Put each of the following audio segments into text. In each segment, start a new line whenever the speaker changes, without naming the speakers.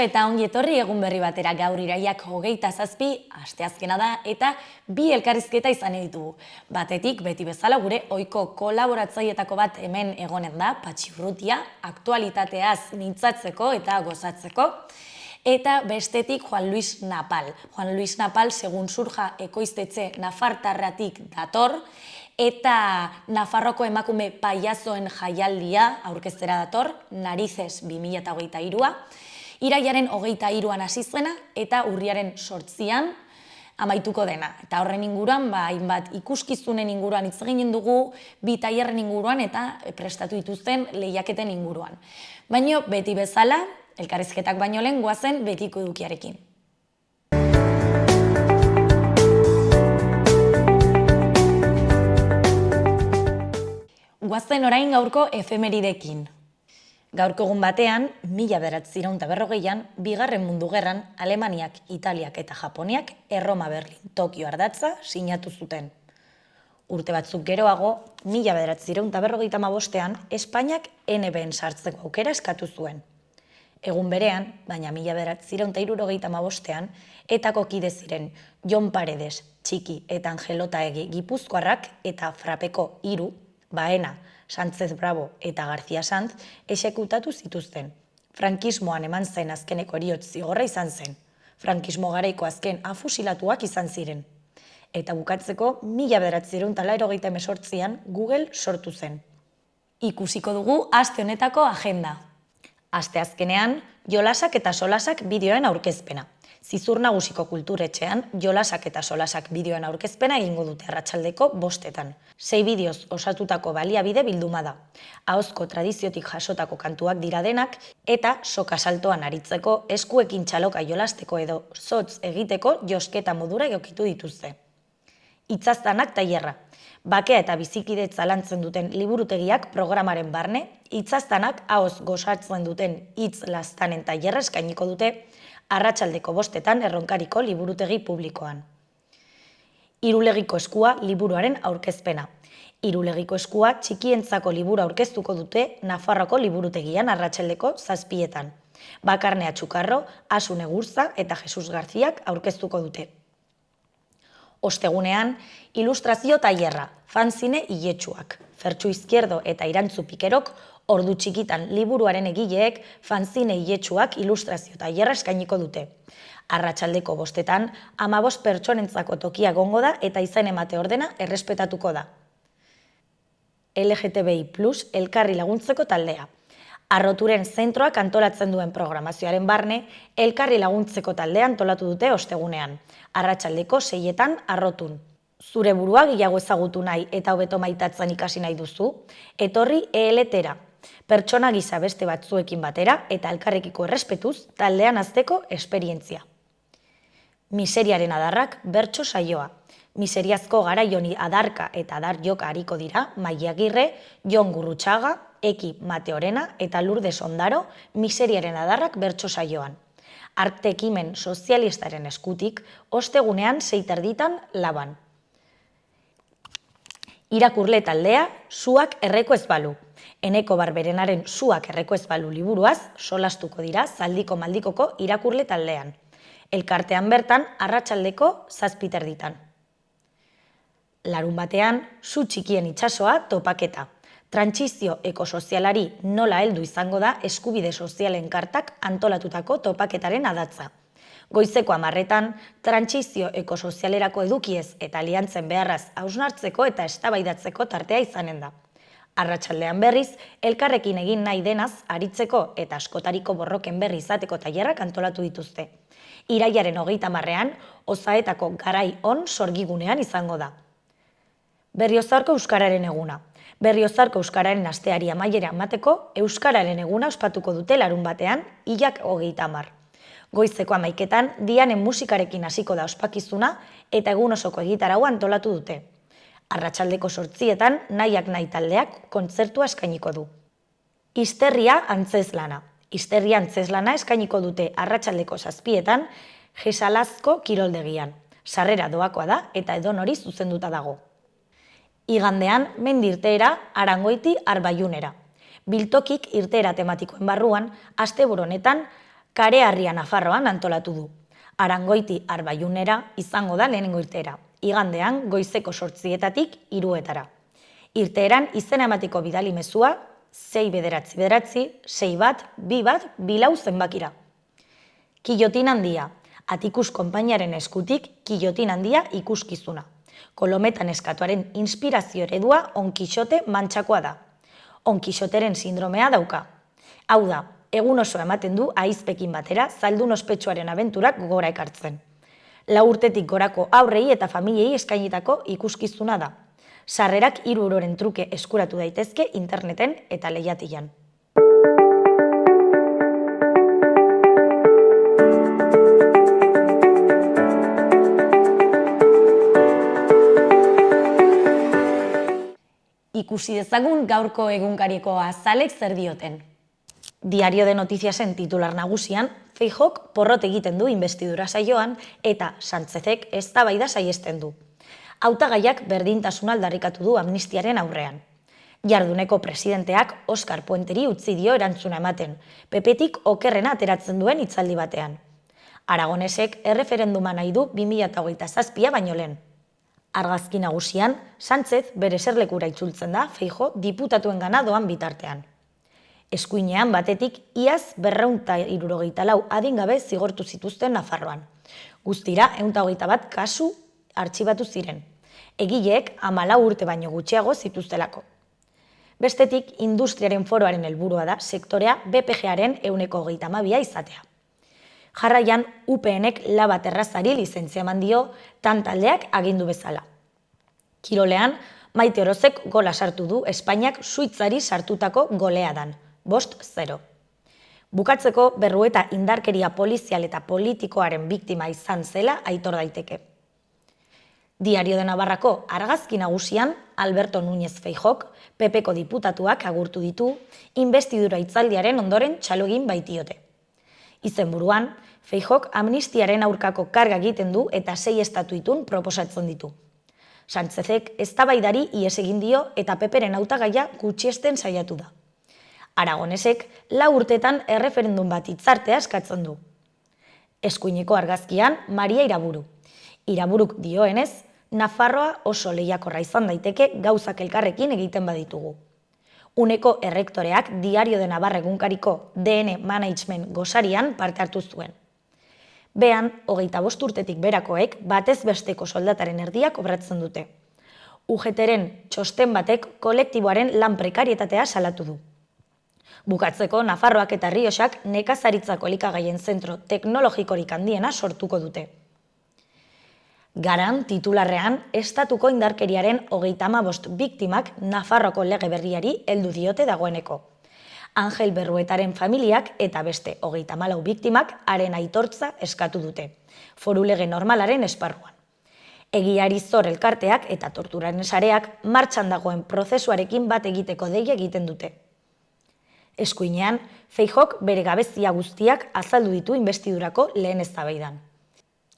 eta ongi etorri egun berri batera. Gaur iraiak 27, asteazkena da, eta bi elkarrizketa izan ditugu. Batetik, beti bezala gure ohiko kolaboratzaileetako bat hemen egonen da, Patxi Urrutia, aktualitateaz mintzatzeko eta gozatzeko. Eta bestetik Juan Luis Napal. Juan Luis Napal, segun surja ekoiztetxe nafartarratik dator, eta Nafarroko emakume paiazoen jaialdia aurkeztera dator, Narices 2023a. Iraiaren 23an hasi zuena eta urriaren 8an amaituko dena. Eta horren inguruan, hainbat ikuskizunen inguruan hitz egin dugu, bi tailerren inguruan eta prestatu dituzten lehiaketen inguruan. Baina beti bezala, elkarrizketak baino lehen goazen betiko edukiarekin. Goazen orain gaurko efemeridekin. Gaurko egun batean, 1940an, Bigarren Mundu Gerran, Alemaniak, Italiak eta Japoniak Erroma, Berlin, Tokio ardatza sinatu zuten. Urte batzuk geroago, 1945an, Espainiak NBN sartzeko aukera eskatu zuen. Egun berean, baina 1975an, etako kide ziren Jon Paredes, Txiki eta Angelota Egi Gipuzkoarrak eta Frapeko 3, Baena, Sánchez Bravo eta García Sanz exekutatu zituzten. Frankismoan eman zen azkeneko heriotz zigorra izan zen. Frankismo garaiko azken afusilatuak izan ziren. Eta bukatzeko 1988an Google sortu zen. Ikusiko dugu aste honetako agenda. Asteazkenean, jolasak eta solasak bideoen aurkezpena. Zizur Nagusiko Kulturetxean, jolasak eta solasak bideoen aurkezpena egingo dute arratsaldeko 5etan. 6 bideoz osatutako baliabide bilduma da. Ahozko tradiziotik jasotako kantuak dira denak eta soka saltoan aritzeko, eskuekin txaloka jolasteko edo zotz egiteko josketa modura egokitu dituzte. Itzaztanak tailerra. Bakea eta bizikidetza lantzen duten liburutegiak programaren barne, itzaztanak ahoz gozatzen duten hitz laztanen tailerra eskainiko dute arratsaldeko 5etan Erronkariko liburutegi publikoan. Irulegiko eskua liburuaren aurkezpena. Irulegiko eskua txikientzako liburu aurkeztuko dute Nafarroko liburutegian arratsaldeko 7etan. Bakarnea Txukarro, Asune Gurza eta Jesus Garziak aurkeztuko dute. Ostegunean, ilustrazio tailerra, fanzine iletsuak. Fertxu Izquierdo eta Irantzu Pikerok ordu txikitan liburuaren egileek fanzine iletsuak ilustrazio tailerra eskainiko dute. Arratsaldeko 5etan 15 pertsonentzako tokia egongo da eta izen emate ordena errespetatuko da. LGTBI+ elkarri laguntzeko taldea. Arroturen zentroak antolatzen duen programazioaren barne, elkarri laguntzeko taldea antolatu dute ostegunean. Arratsaldeko 6etan Arrotun. Zure burua gehiago ezagutu nahi eta hobeto maitatzen ikasi nahi duzu, etorri ELT-era. Pertsona gisa beste batzuekin batera eta elkarrekiko errespetuz taldean hazteko esperientzia. Miseriaren adarrak bertso saioa. Miseriazko garaioni adarka eta adar joka hariko dira Maia Agirre, Jon Gurrutxaga, Eki Mateorena eta Lourdes Ondaro miseriaren adarrak bertso saioan. Arte ekimen sozialistaren eskutik, ostegunean 6:30 Laban. Irakurle taldea, Suak erreko ez balu. Eneko Barberenaren Suak erreko ez balu liburuaz solastuko dira Zaldiko Maldikoko irakurle taldean. Elkartean bertan arratsaldeko 7:30. Larun batean, Su txikien itsasoa topaketa. Trantsizio ekosozialari nola heldu izango da eskubide sozialen kartak antolatutako topaketaren adatza. Goizeko 10etan, trantsizio ekosozialerako edukiez eta aliantzen beharraz hausnartzeko eta eztabaidatzeko tartea izanen da. Arratsaldean berriz, elkarrekin egin nahi denaz aritzeko eta askotariko borroken berri izateko tailerrak antolatu dituzte. Iraiaren 30ean, Ozaetako Garai On sorgigunean izango da. Berriozarko Euskararen eguna. Berriozarko Euskararen asteari amaiera emateko Euskararen eguna ospatuko dute larun batean, hilak 30. Goizeko 11etan, Dianen musikarekin hasiko da ospakizuna eta egun osoko egitaraua antolatu dute. Arratsaldeko 8etan, Nahiak Nahi taldeak kontzertua eskainiko du. Histerria antzezlana. Histerria antzezlana eskainiko dute arratsaldeko 7etan, Jesalazko kiroldegian. Sarrera doakoa da eta edonori zuzenduta dago. Igandean, mendi irteera Arangoiti Arbaiunera. Biltokik irteera tematikoen barruan, asteburu honetan Kareharria Nafarroan antolatu du. Arangoiti Arbaiunera izango da lehenengo irteera, igandean goizeko 8:00-etatik 3:00-etara. Irteeran izena emateko bidali mezua 6 9 9 6 1 2 1 zenbakira. Kilotin handia, Atikus konpainiaren eskutik Kilotin handia ikuskizuna. Kolometan eskatuaren inspirazio eredua Onkixote mantxakoa da. Onkixoteren sindromea dauka. Hau da, egun oso ematen du ahizpekin batera zaldun ospetsuaren abenturak gora ekartzen. 4 urtetik gorako haurrei eta familiei eskainitako ikuskizuna da. Sarrerak 3 euroren truke eskuratu daitezke interneten eta lehiatilan. Ikusi dezagun gaurko egunkariko azalek zer dioten. Diario de Notiziasen titular nagusian, Feijóok porrot egiten du inbestidura saioan eta Sánchezek eztabaida saihesten du. Hautagaiak berdintasuna aldarrikatu du amnistiaren aurrean. Jarduneko presidenteak Oskar Puenteri utzi dio erantzuna ematen, PP-tik okerrena ateratzen duen hitzaldi batean. Aragonesek erreferenduma nahi du 2027 baino lehen. Argazki nagusian, Sánchez bere eserlekura itzultzen da Feijóo diputatuengana doan bitartean. Eskuinean batetik iaz 274 adingabe zigortu zituzten Nafarroan. Guztira 121 kasu artxibatu ziren. Egileek 14 urte baino gutxiago zituztelako. Bestetik, industriaren foroaren helburua da sektorea BPG-aren 132 izatea. Jarraian, UPN-ek Laba Terrazari lizentzia eman dio taldeak agindu bezala. Kirolean, Maite Orozek gola sartu du Espainiak Suitzari sartutako goleadan, 5-0. Bukatzeko Berrueta indarkeria polizial eta politikoaren biktima izan zela aitor daiteke. Diario de Navarrako argazki nagusian, Alberto Núñez Feijóok, PP-ko diputatuak agurtu ditu, inbestidura hitzaldiaren ondoren txalogin baitiote. Izenburuan, Feijóok amnistiaren aurkako karga egiten du eta 6 estatuitun proposatzen ditu. Sánchezek eztabaidari ihes egin dio eta PP-ren hautagaia gutxiesten saiatu da. Aragonesek 4 urtetan erreferendum bat hitzartea eskatzen du. Eskuineko argazkian Maria Iraburu. Iraburuk dioenez, Nafarroa oso lehiakorra izan daiteke gauzak elkarrekin egiten baditugu. Uneko errektoreak Diario de Navarra egunkariko DN Management gosarian parte hartu zuen. Bean, 25 urtetik berakoek batez besteko soldataren erdiak kobratzen dute. UGT-ren txosten batek kolektiboaren lan prekarietatea salatu du. Bukatzeko, Nafarroak eta Rioxak nekazaritzako elikagaien zentro teknologikorik handiena sortuko dute. Garan titularrean, estatuko indarkeriaren 35 biktimak Nafarroko lege berriari heldu diote dagoeneko. Angel Berruetaren familiak eta beste 34 biktimak haren aitortza eskatu dute, foru lege normalaren esparruan. Egiari zor elkarteak eta torturaren sareak martxan dagoen prozesuarekin bat egiteko deia egiten dute. Eskuinean, Feijóok bere gabezia guztiak azaldu ditu inbestidurako lehen eztabaidan.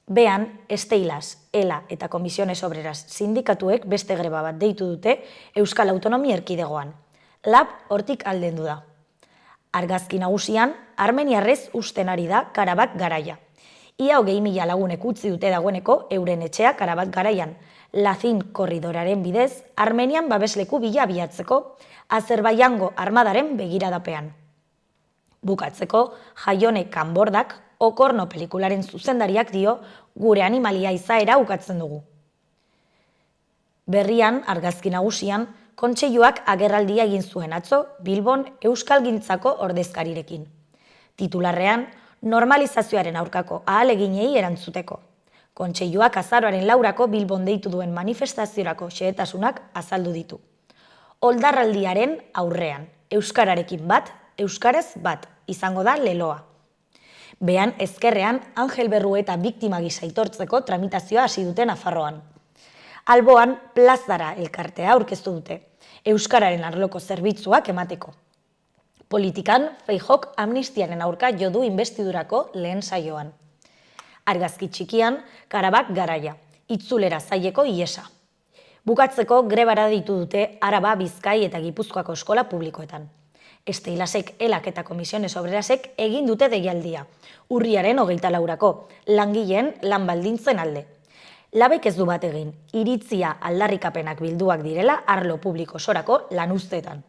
Bean, Esteilas, ELA eta Komisiones Obreras sindikatuek beste greba bat deitu dute Euskal Autonomia Erkidegoan. LAB hortik aldendu da. Argazki nagusian, armeniarrez usten ari da Karabak garaia. Ia 20.000 lagunek utzi dute dagoeneko euren etxea Karabak garaian, Lazin korridoraren bidez, Armenian babesleku bila abiatzeko, Azerbaijango armadaren begiradapean. Bukatzeko, Jaione Kanbordak, Okorno pelikularen zuzendariak dio, gure animalia izaera ukatzen dugu. Berrian, argazki nagusian, Kontseiluak agerraldia egin zuen atzo Bilbon Euskalgintzako ordezkarirekin. Titularrean, normalizazioaren aurkako ahaleginei erantzuteko. Kontseiluak azaroaren 4 Bilbon deitu duen manifestaziorako xehetasunak azaldu ditu. Oldarraldiaren aurrean, euskararekin bat, euskaraz bat, izango da leloa. Bean, ezkerrean, Angel Berrueta biktima gisa aitortzeko tramitazioa hasi dute Nafarroan. Alboan, plazara elkartea aurkeztu dute, euskararen arloko zerbitzuak emateko. Politikan, Feijóok amnistiaren aurka jo du inbestidurako lehen saioan. Argazki txikian, Karabak garaia, itzulera zaileko ihesa. Bukatzeko grebara ditu dute Araba, Bizkai eta Gipuzkoako eskola publikoetan. Esteilasek, Elak eta Komisiones Obrerasek egin dute deialdia, urriaren 24-ako, langileen lan baldintzen alde. Labek ez du bat egin, iritzia aldarrikapenak bilduak direla arlo publiko osorako lan uzteetan.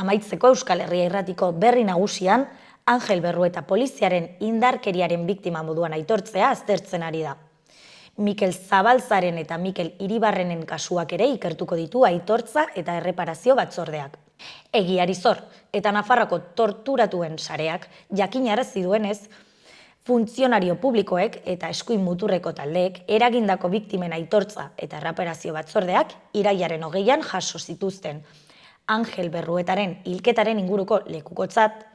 Amaitzeko Euskal Herria Irratiko berri nagusian, Angel Berrueta poliziaren indarkeriaren biktima moduan aitortzea aztertzen ari da. Mikel Zabaltzaren eta Mikel Iribarrenen kasuak ere ikertuko ditu aitortza eta erreparazio batzordeak. Egiari zor eta Nafarroako torturatuen sareak jakinarazi duenez, funtzionario publikoek eta eskuin muturreko taldeek eragindako biktimen aitortza eta erreparazio batzordeak irailaren 20an jaso zituzten Angel Berruetaren hilketaren inguruko lekukotzat,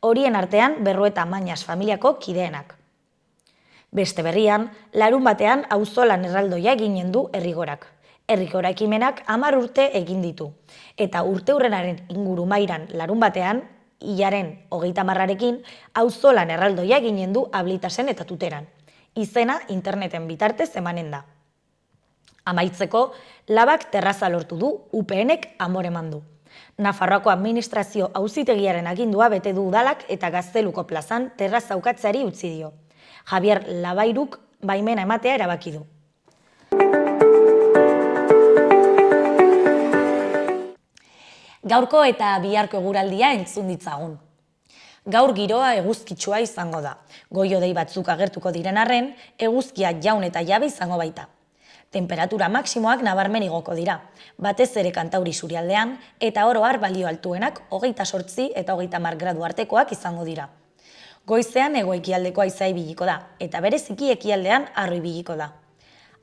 horien artean Berrueta Mañas familiako kideenak. Beste berrian, larunbatean auzolan erraldoia eginen du Herrigorak. Herrigora ekimenak 10 urte egin ditu, eta urteurrenaren ingurumairan larunbatean, hilaren 30arekin, auzolan erraldoia eginen du Ablitasen eta Tuteran. Izena interneten bitartez emanen da. Amaitzeko, Labak terraza lortu du, UPNek amore eman du. Nafarroako administrazio auzitegiaren agindua bete du udalak eta Gazteluko plazan terraza ukatzeari utzi dio. Javier Labairuk baimena ematea erabaki du. Gaurko eta biharko eguraldia entzun ditzagun. Gaur giroa eguzkitsua izango da. Goi-hodei batzuk agertuko diren arren, eguzkia jaun eta jabe izango baita. Temperatura maksimoak nabarmen igoko dira, batez ere Kantauri isurialdean eta oro har balio altuenak 28 eta 30 gradu artekoak izango dira. Goizean hego-ekialdeko haizea ibiliko da, eta bereziki ekialdean harro ibiliko da.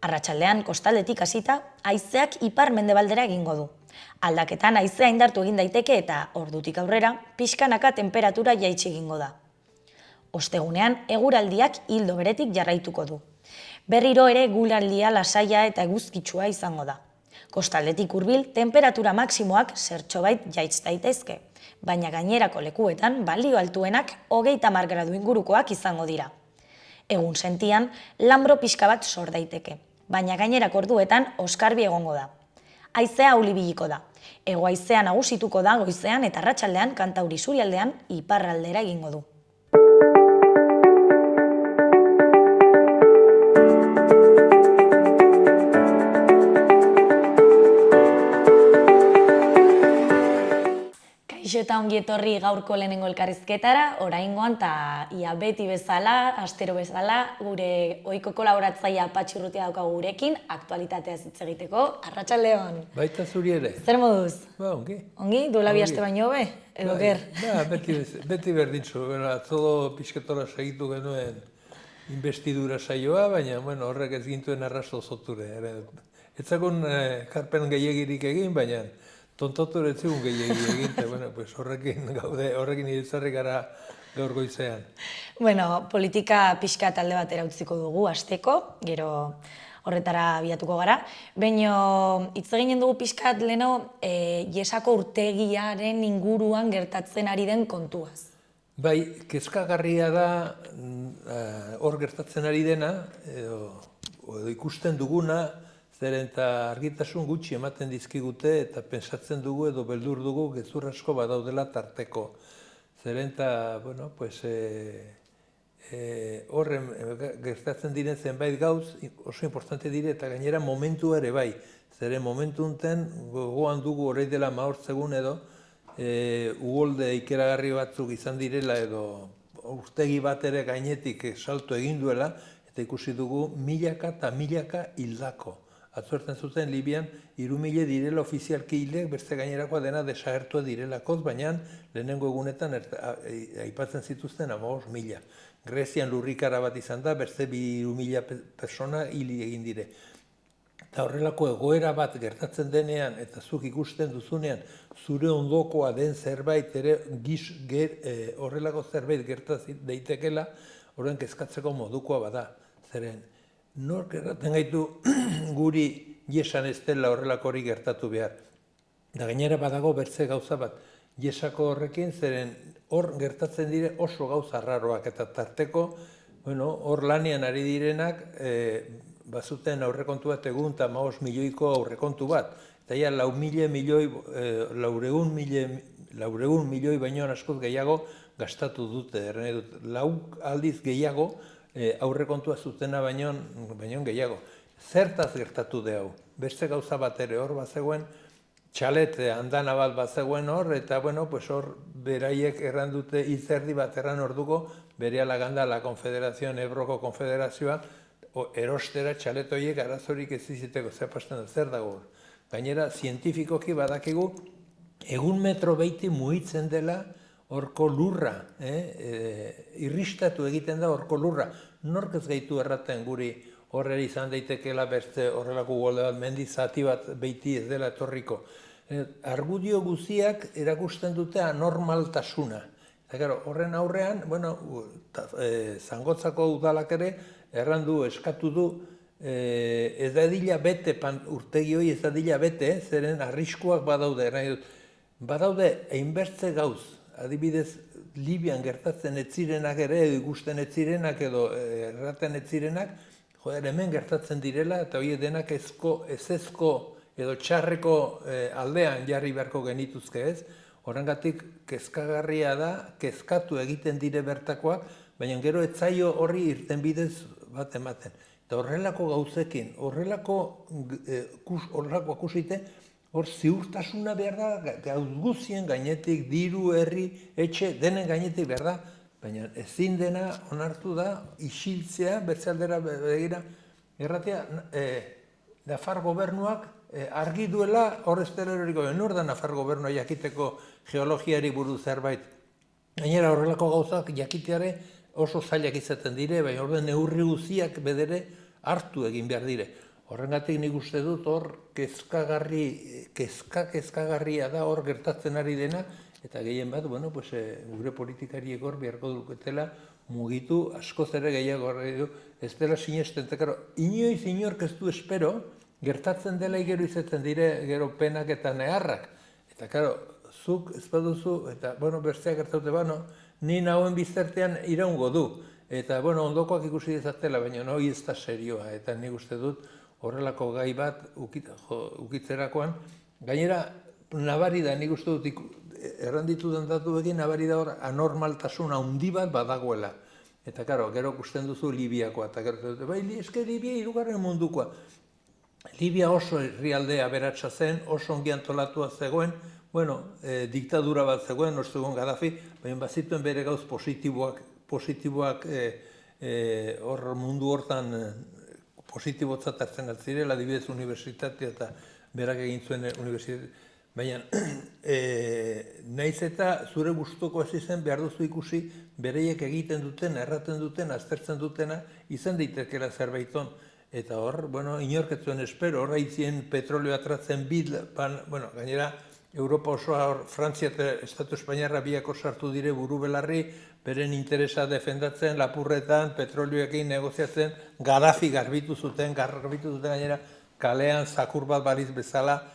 Arratsaldean kostaldetik hasita, haizeak ipar-mendebaldera egingo du. Aldaketan haizea indartu egin daiteke eta ordutik aurrera, pixkanaka temperatura jaitsi egingo da. Ostegunean eguraldiak ildo beretik jarraituko du. Berriro ere eguraldia lasaia eta eguzkitsua izango da. Kostaldetik hurbil temperatura maksimoak zertxobait jaits daitezke, baina gainerako lekuetan balio altuenak 30 gradu ingurukoak izango dira. Egun sentian, lanbro pixka bat sor daiteke, baina gainerako orduetan oskarbi egongo da. Haizea ahul ibiliko da. Hego haizea nagusituko da goizean eta arratsaldean Kantauri isurialdean iparraldera egingo du. Eta ongi etorri gaurko lehenengo elkarrizketara, oraingoan eta ia beti bezala, astero bezala, gure ohiko kolaboratzailea Patxi Urrutia daukagu gurekin, aktualitatea hitz egiteko. Arratsaldeon.
Baita zuri ere.
Zer moduz?
Ba, ongi.
Ongi? Duela bi aste baino hobe? Edo ger?
Ba, beti berdintzu. Atzo pixketora segitu genuen investidura saioa, baina horrek ez gintuen arrasto zoture. Ez zagun karpen gehiagirik egin, baina tontotu ez zigun gehiagik egin, eta horrekin iritzarri gara gaur goizean.
Politika pixka talde batera utziko dugu, hasteko, gero horretara abiatuko gara. Baina hitz eginen dugu pixkat leno Iesako urtegiaren inguruan gertatzen ari den kontuaz.
Bai, kezkagarria da hor gertatzen ari dena, edo ikusten duguna, zeren eta argitasun gutxi ematen dizkigute eta pensatzen dugu edo beldur dugu gezur asko badaudela tarteko. Zeren eta, horren gertatzen diren zenbait gauz oso importante dire eta gainera momentu ere bai. Zeren momentu unten gogoan dugu horrei dela 15 egun edo ugolde ikeragarri batzuk izan direla edo urtegi bat ere gainetik salto egin duela eta ikusi dugu milaka eta milaka hildako. Atzuerten zuten Libian 3.000 direla ofizialki hilek, beste gainerakoa dena desagertua direlakoz, baina lehenengo egunetan aipatzen zituzten 15.000. Grezian lurrikara bat izan da, beste 2.000 persona hili egin dire. Eta horrelako egoera bat gertatzen denean, eta zuk ikusten duzunean, zure ondokoa den zerbait ere horrelako zerbait gertatzen daitekela, horren kezkatzeko modukoa bada. Zeren, nork erraten gaitu guri Iesan ez dela horrelako hori gertatu behar. Da gainera badago bertze gauza bat, Iesako horrekin, zeren hor gertatzen dire oso gauza arraroak eta tarteko, hor lanean ari direnak, bazuten aurrekontu bat egun eta 15 milioiko aurrekontu bat. Eta ja 400 milioi 400 milioi baino askoz gehiago gastatu dute, erren dut, 4 aldiz gehiago aurrekontua zutena baino gehiago. Zertaz gertatu de hau? Beste gauza bat ere hor bazegoen, txalet andana bat bazegoen hor, eta bueno, pues hor beraiek erran dute izerdi bat erran orduko, berehala ganda la Konfederazioan, Ebroko Konfederazioa, erostera txalet horiek arazorik ez iziteko, zer dago hor. Gainera, zientifikoki badakigu, egun metro beiti mugitzen dela horko lurra, irristatu egiten da horko lurra. Nork ez gaitu erraten guri horrela izan daitekeela beste horrelako golde bat mendi zati bat beiti ez dela etorriko. Argudio guziak erakusten dute anormaltasuna. Eta horren aurrean, Zangotzako udalak ere, errandu, eskatu du, ez da edila bete, urtegi hori ez da edila bete, zeren arriskuak badaude. Badaude, einbertze gauz, adibidez, Libian gertatzen etzirenak ere, ikusten etzirenak edo erraten etzirenak, hemen gertatzen direla, eta hori denak ezezko edo txarreko aldean jarri beharko genituzke ez. Horrengatik kezkagarria da, kezkatu egiten dire bertakoak, baina gero etzaio horri irten bidez bat ematen. Eta horrelako gauzekin, horrelako akusite, hor ziurtasuna behar da, gauz guzien gainetik, diru, herri, etxe, denen gainetik behar da, baina ezin dena onartu da, isiltzea, bertzaldera begira, erratea, Nafar gobernuak argi duela hor esteroriko, nor da Nafar gobernua jakiteko geologiari buruz zerbait. Gainera horrelako gauzak jakiteare oso zailak izaten dire, baina orden neurri guziak bedere hartu egin behar dire. Horrengatik nik uste dut hor kezkagarria da hor gertatzen ari dena, eta gehien bat, gure politikariek hor beharko duketela mugitu askoz ere gehiago ez dela sinesten. Inoiz inork ez du espero, gertatzen dela gero izaten dire gero penak eta neharrak. Eta, zuk ez baduzu, eta, bertzeak gertaute, ni nahoen biztertean iraungo du. Eta, ondokoak ikusi dezatela, baina hori ez da serioa. Eta nik uste dut horrelako gai bat ukitzerakoan. Gainera, nabari da, nik uste dut, erranditu den datu egin, nabari da hor anormaltasun handi bat badagoela. Eta, gero ikusten duzu Libiakoa. Eta, eske Libia hirugarren mundukoa. Libia oso herrialdea aberatsa zen, oso ongi antolatua zegoen, diktadura bat zegoen, hor zegoen Gaddafi, baina bazituen bere gauz positiboak hor mundu hortan positibotzat hartzen altzirela, adibidez unibertsitatea eta berak egin zuen unibertsitatea. Baina, naiz eta zure gustuko hasi zen behar duzu ikusi bereiek egiten duten, erraten duten, aztertzen dutena, izan daitekela zerbaiton. Eta hor, inork ez zuen espero, hor haitzien petrolio atratzen gainera, Europa osoa hor, Frantzia eta Estatu Espainiarra biako sartu dire buru belarri, beren interesa defendatzen, lapurretan, petrolioekin negoziatzen, Gaddafi garbitu zuten gainera, kalean zakur bat baliz bezala,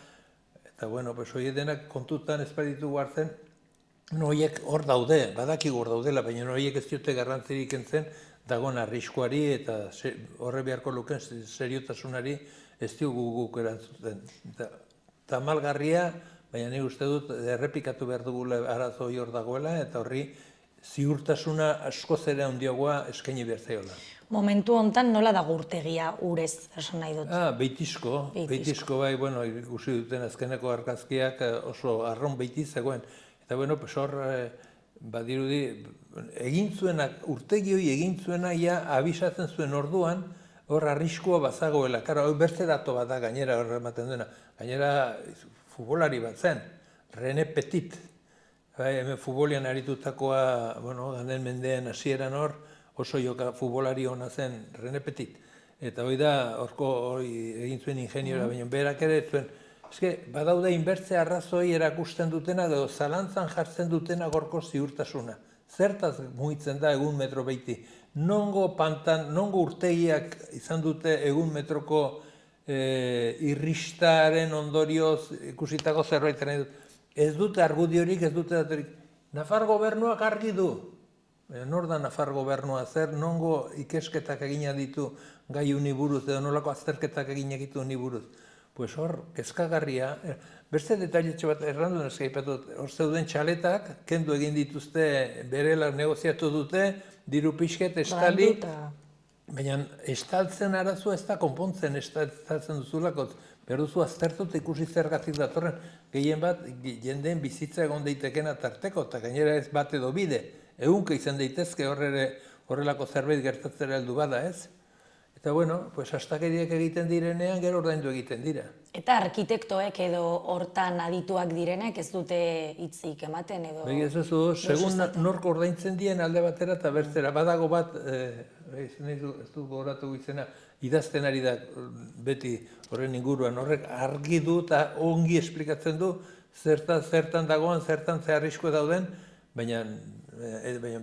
eta hori denak kontutan ez baditugu hartzen, horiek hor daude, badakigu hor daudela, baina horiek ez diote garrantzirik entzen, dagoen arriskuari eta horre beharko luken seriotasunari ez diogu guk erantzuten. Tamalgarria, baina nik uste dut errepikatu behar dugula arazo hor dagoela eta horri ziurtasuna askoz ere handiagoa eskaini behar zaiola.
Momentu honetan nola dago urtegia urez, esan nahi dut?
Beitizko bai, ikusi duten azkeneko argazkiak oso arron beitiz zegoen. Eta hor badirudi, egin zuenak, urtegi hori egin zuena, abisatzen zuen orduan, hor arriskua bazagoela. Hor berze dato bat da gainera hor ematen duena. Gainera futbolari bat zen, René Petit. Hemen futbolian aritutakoa, ganden mendean hasieran hor, oso futbolari hona zen René Petit. Eta hori da, horko egin zuen ingeniora, baina berak ere zuen, badaude inbertze arrazoi erakusten dutena, edo zalantzan jartzen dutena gorko ziurtasuna. Zertaz mugitzen da egun metro beiti. Nongo urtegiak izan dute egun metroko irristaren ondorioz ikusitako zerbait nahi dut. Ez dute argudiorik, ez dute datorik. Nafar gobernuak argi du. Nor da Nafar gobernua zer, nongo ikesketak egina ditu gai uni buruz, edo nolako azterketak egin egitu uni buruz. pues hor, kezkagarria, beste detailetxo bat errandu neskaipatut, hor zeuden txaletak, kendu egin dituzte, berela negoziatu dute, diru pixket, estali, baina estaltzen arazoa ez da konpontzen, estaltzen duzulako, behar duzu aztertut ikusi zergatik datorren, gehien bat, jendeen bizitza egon daitekena tarteko, eta gainera ez bat edo bide, ehunka izan daitezke horrelako zerbait gertatzera heldu bada, ez? Eta bueno, pues astakeriak egiten direnean, gero ordaindu egiten dira.
Eta arkitektoek edo hortan adituak direnek ez dute hitzik ematen edo...
Begi ez segun nork ordaintzen dien alde batera eta bertzera. Badago bat, ez du goratu izena, idazten ari da beti horren inguruan. Horrek argi du eta ongi esplikatzen du zertan dagoen, zertan ze arriskua dauden, baina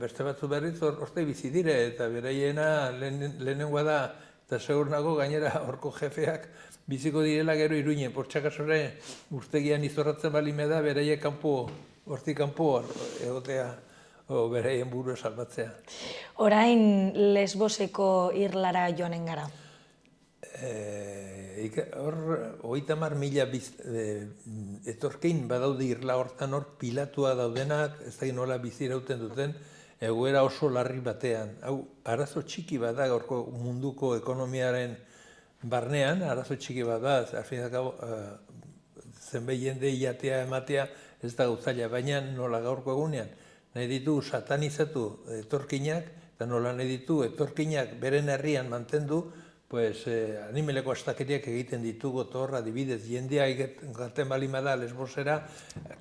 beste batzu berriz horte bizi dire eta beraiena lehenengoa da eta segur nago gainera horko jefeak biziko direla gero Iruinen, portxakasore urtegian izorratzen balime da beraiek hortik kanpo egotea beraien burua salbatzea.
Orain Lesboseko irlara joanen gara.
Hor, 30.000 etorkein badaude irla hortan hor pilatua daudenak, ez da nola bizirauten duten, egoera oso larri batean. Hau, arazo txiki bat da gaurko munduko ekonomiaren barnean, arazo txiki bat da, zenbait jende iatea ematea ez da gauzaila, baina nola gaurko egunean. Nahi ditu satanizatu etorkinak, eta nola nahi ditu etorkinak beren herrian mantendu, pues animeleko astakeriak egiten ditugu torra, adibidez, jendea gaten balima da Lesbosera,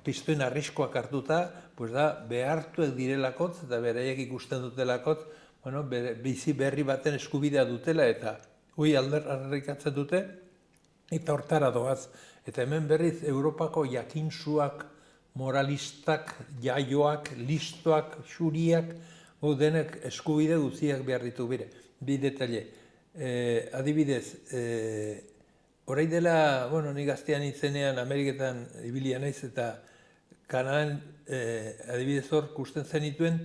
kristuen arriskoak hartuta, pues da, behartuek direlakotz, eta beraiek ikusten dutelakotz, bueno, bizi berri baten eskubidea dutela, eta hoi aldarrikatzen dute, eta hortara doaz. Eta hemen berriz, Europako jakintsuak, moralistak, jaioak, listoak, xuriak, denek eskubide guziak behar ditu bire, bi detaile. Adibidez, orain dela, ni gaztean izenean Ameriketan ibilia naiz eta Kanaan, adibidez hor, kusten zenituen,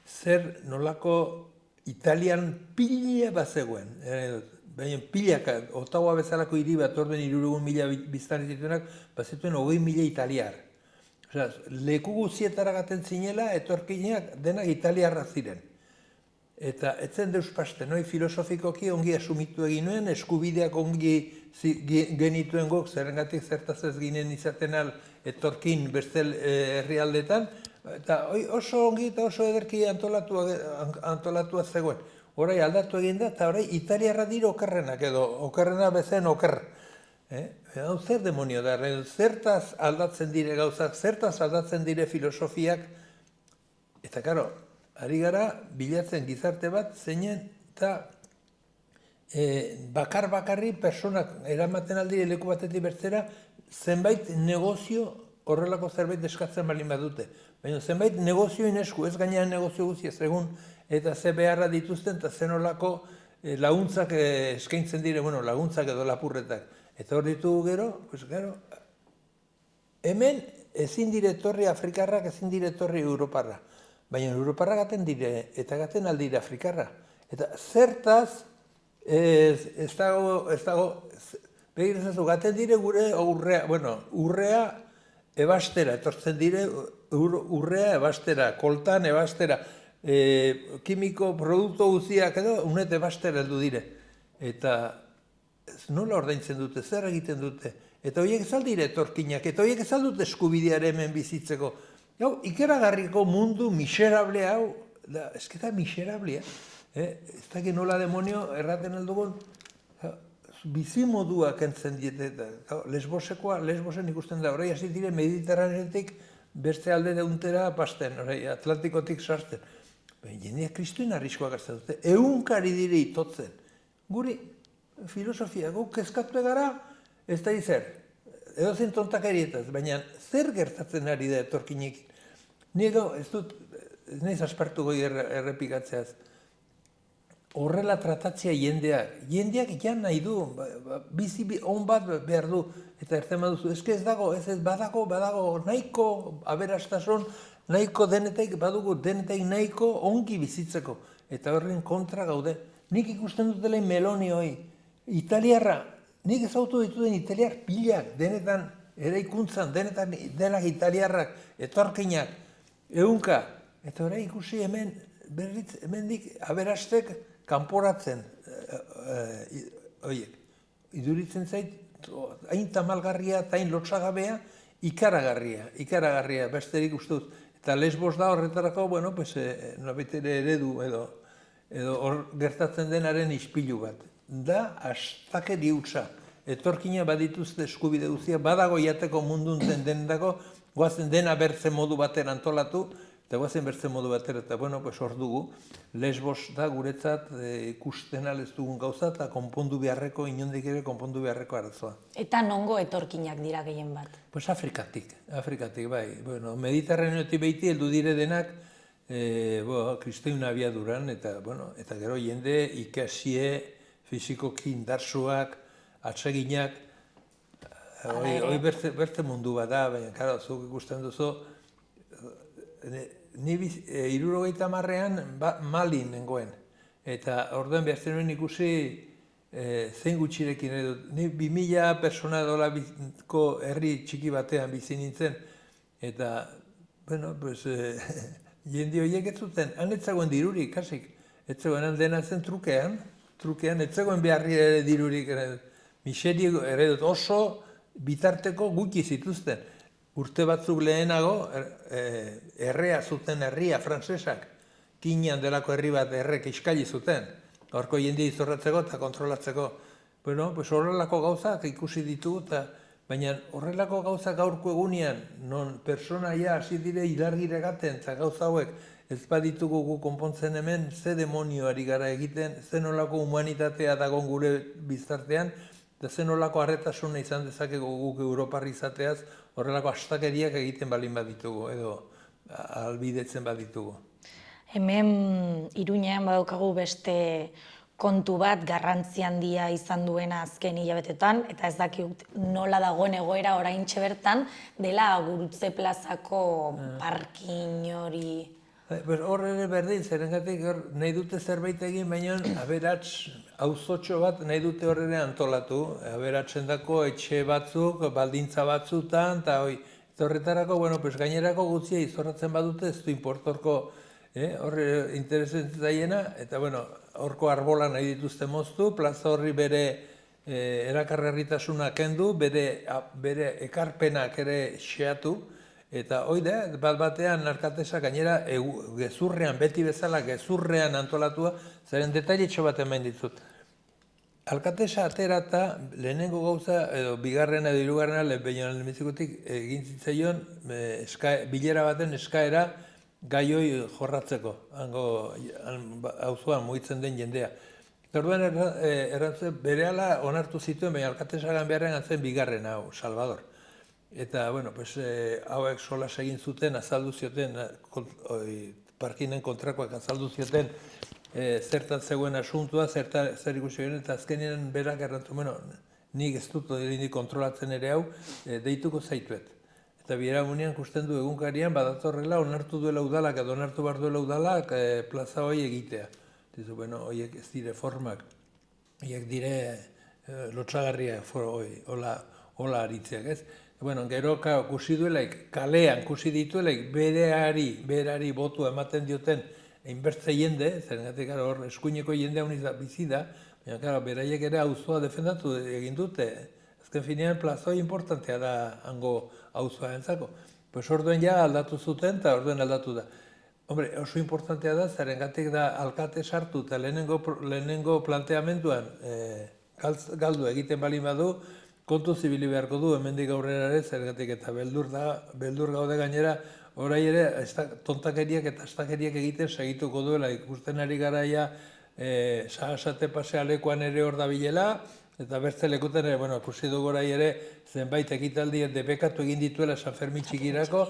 zer nolako Italian pila bat zegoen. Baina pilaka, Ottawa bezalako hiri bat orden 300.000 biztan zituenak, bazituen 20.000 italiar. Osea, leku guzietara gaten zinela, etorkinak denak italiarra ziren. Eta etzen deuspasten, filosofikoki ongi asumitu egin nuen, eskubideak ongi genituen gok, zerrengatik zertaz ez ginen izaten al etorkin beste herrialdetan, eta oso ongi eta oso ederki antolatua zegoen. Horai aldatu egin da, eta horai italiarra dira okerrenak edo, okerrena bezen oker. Hau zer demonio da, zertaz aldatzen dire gauzak, zertaz aldatzen dire filosofiak, eta karo, ari gara, bilatzen gizarte bat, zeinen, eta bakar-bakarri personak eramaten aldire leku batetik bertzera, zenbait negozio horrelako zerbait eskatzen balin badute. Baina zenbait negozio inesku, ez gainean negozio guzia, egun, eta ze beharra dituzten, eta zenolako laguntzak eskaintzen dire, laguntzak edo lapurretak. Eta hor ditugu gero, hemen ezin dire etorri Afrikarrak, ezin dire etorri Europarra. Baina Europarra gaten dire, eta gaten aldire Afrikarra. Eta zertaz, ez dago, begirazazu, gaten dire gure urrea, urrea ebastera, etortzen dire urrea ebastera, koltan ebastera, kimiko produktu guziak edo, unet ebastera heldu dire. Eta nola ordaintzen dute, zer egiten dute, eta horiek ez aldire etorkinak, eta horiek ez aldute eskubideare hemen bizitzeko. Ikeragarriko mundu miserable hau, esketa miserablea, ez dakit nola demonio erraten aldugun, bizimoduak entzen diete, Lesbosen ikusten da, orai hasi dire mediterranetik beste alde deuntera pasten, Atlantikotik sartzen. Jendeak kristuen arriskoak hartzen dute, ehunkari dire itotzen. Guri, filosofia, guk kezkatu gara, ez da izer, edo zen tontakerietaz, baina zer gertatzen ari da etorkinik? Nego, ez dut, ez nahiz aspartu goi errepikatzeaz, horrela tratatzea jendeak jan nahi du, bizi on bat behar du, eta erten baduzu, ez dago, ez badago, nahiko aberastasun, nahiko denetek, badugu denetek nahiko ongi bizitzeko, eta horren kontra gaude. Nik ikusten dutela meloni hoi, italiarra, nik ezagutu dituden italiar pilak, denetan eraikuntzan, denetan denak italiarrak, etorkinak, ehunka. Eta orain ikusi hemen, berriz, hemendik aberastek kanporatzen, horiek. Iduritzen zait, hain tamalgarria eta hain lotsagabea, ikaragarria, besterik uste dut. Eta Lesbos da horretarako, bueno, pues, nolabaitere eredu edo hor gertatzen denaren ispilu bat. Da, astakeri hutsa. Etorkina badituzte eskubide guztia, badago jateko munduntzen denetako, goazen dena bertzen modu batera antolatu, eta goazen bertzen modu batera, eta bueno, pues hor dugu, Lesbos da guretzat ikusten ez dugun gauza, eta konpondu beharreko, inondik ere konpondu beharreko arazoa.
Eta nongo etorkinak dira gehien bat?
Pues Afrikatik bai. Bueno, Mediterraneotik behiti heldu dire denak, kristoiun abiaduran, eta gero jende ikasie, fizikoki indartsuak, atseginak, hori berte mundu bat da, baina, karo, zuk ikusten duzu, ni 70ean Malin nengoen, eta orduan behar nuen ikusi zein gutxirekin edo, ni 2000 persona dolabiko herri txiki batean bizi nintzen, eta, bueno, pues, jende horiek ez zuten, han ez zagoen dirurik, kasik, ez zagoen dena zen trukean, ez zagoen beharri ere dirurik, miseri ere dut oso bitarteko gutxi zituzten. Urte batzuk lehenago, herria zuten herria, frantsesak, Kinean delako herri bat errek iskali zuten, gaurko jende izorratzeko eta kontrolatzeko. Bueno, pues horrelako gauzak ikusi ditugu, baina horrelako gauzak gaurko egunean, non personaia hasi dire ilargiregaten, eta gauza hauek ez baditugu gu konpontzen hemen, ze demonioari gara egiten, ze nolako humanitatea dagon gure bizartean, eta ze nolako harretasuna izan dezakegu guk Europarri izateaz, horrelako astakeriak egiten balin baditugu, edo albidetzen baditugu.
Hemen Iruñean badaukagu beste kontu bat garrantzi handia izan duena azken hilabetetan, eta ez dakit nola dagoen egoera oraintxe bertan, dela Gurutze plazako parkin hori.
Hor ere berdin, zerengatik nahi dute zerbait egin, baina aberats auzotxo bat nahi dute hor ere antolatu. Aberatzen dako etxe batzuk, baldintza batzutan, eta horretarako, gainerako guztia izorratzen badute, ez du importorko horre interesentzen daiena, eta horko arbola nahi dituzte moztu, plaza horri bere erakargarritasuna kendu, bere ekarpenak ere xeatu, eta hoi da, bat-batean Alkatesa gainera gezurrean, beti bezala gezurrean antolatua, zaren detailetxo bat hemen ditut. Alkatesa atera eta lehenengo gauza, edo bigarrena edo hirugarrena lehenbizikotik egin zitzaion bilera baten eskaera gaioi jorratzeko, hango auzoan mugitzen den jendea. Orduan berehala onartu zituen, baina Alkatesagan beharren zen bigarrena hau, Salvador. Eta, hauek solas egin zuten, azaldu zioten, parkinen kontrakoak azaldu zioten, zertan zegoen asuntua, zer ikusi garen, eta azkenean berak errantu, nik ez dut kontrolatzen ere hau, deituko zaituet. Eta biharamunean kusten du egunkarian, badatorrela, onartu duela udalak, edo onartu behar duela udalak, plaza hori egitea. Dizu, horiek ez dire formak, horiek dire lotsagarria, hola aritzeak, ez? Gero kusi duelaik, kalean kusi dituelaik, berari botu ematen dioten inbertze jende, zergatik hor eskuineko jendea uniz bizi da, baina beraiek ere auzoa defendatu egin dute. Azken finean plazoi importantea da hango auzoa entzako. Orduen ja aldatu zuten eta orduen aldatu da. Oso importantea da, zerengatik da alkate sartu eta lehenengo planteamenduan galdu egiten balin badu, kontu zibili beharko du, hemendik aurrera ere, zergatik eta beldur gaude gainera, orai ere tontakeriak eta astakeriak egiten segituko duela, ikusten ari garaia sahasate pasealekuan ere hor dabilela, eta bertze lekutan ere, ikusi dugu orai ere, zenbait ekitaldi debekatu egin dituela San Fermin txikirako,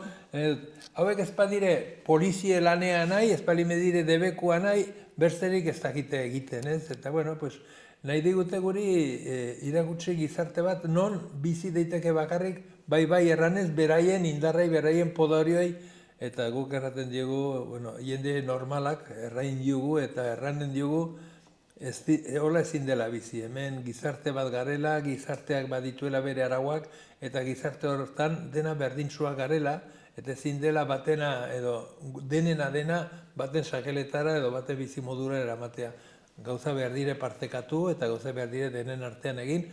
hauek ez badire polizie lanea nahi, ez badire debekua nahi, bertzerik ez dakite egiten, ez? Eta, nahi digute guri irakutsi gizarte bat non bizi daiteke bakarrik, bai erranez, beraien indarrai, beraien podorioei, eta guk erraten diogu, jende normalak errain diogu eta erranen diogu, hola ezin dela bizi, hemen gizarte bat garela, gizarteak badituela bere arauak, eta gizarte horretan dena berdintsuak garela, eta ezin dela batena edo denena dena baten sakeletara edo baten bizimodura eramatea. Gauza behar dire partekatu eta gauza behar dire denen artean egin,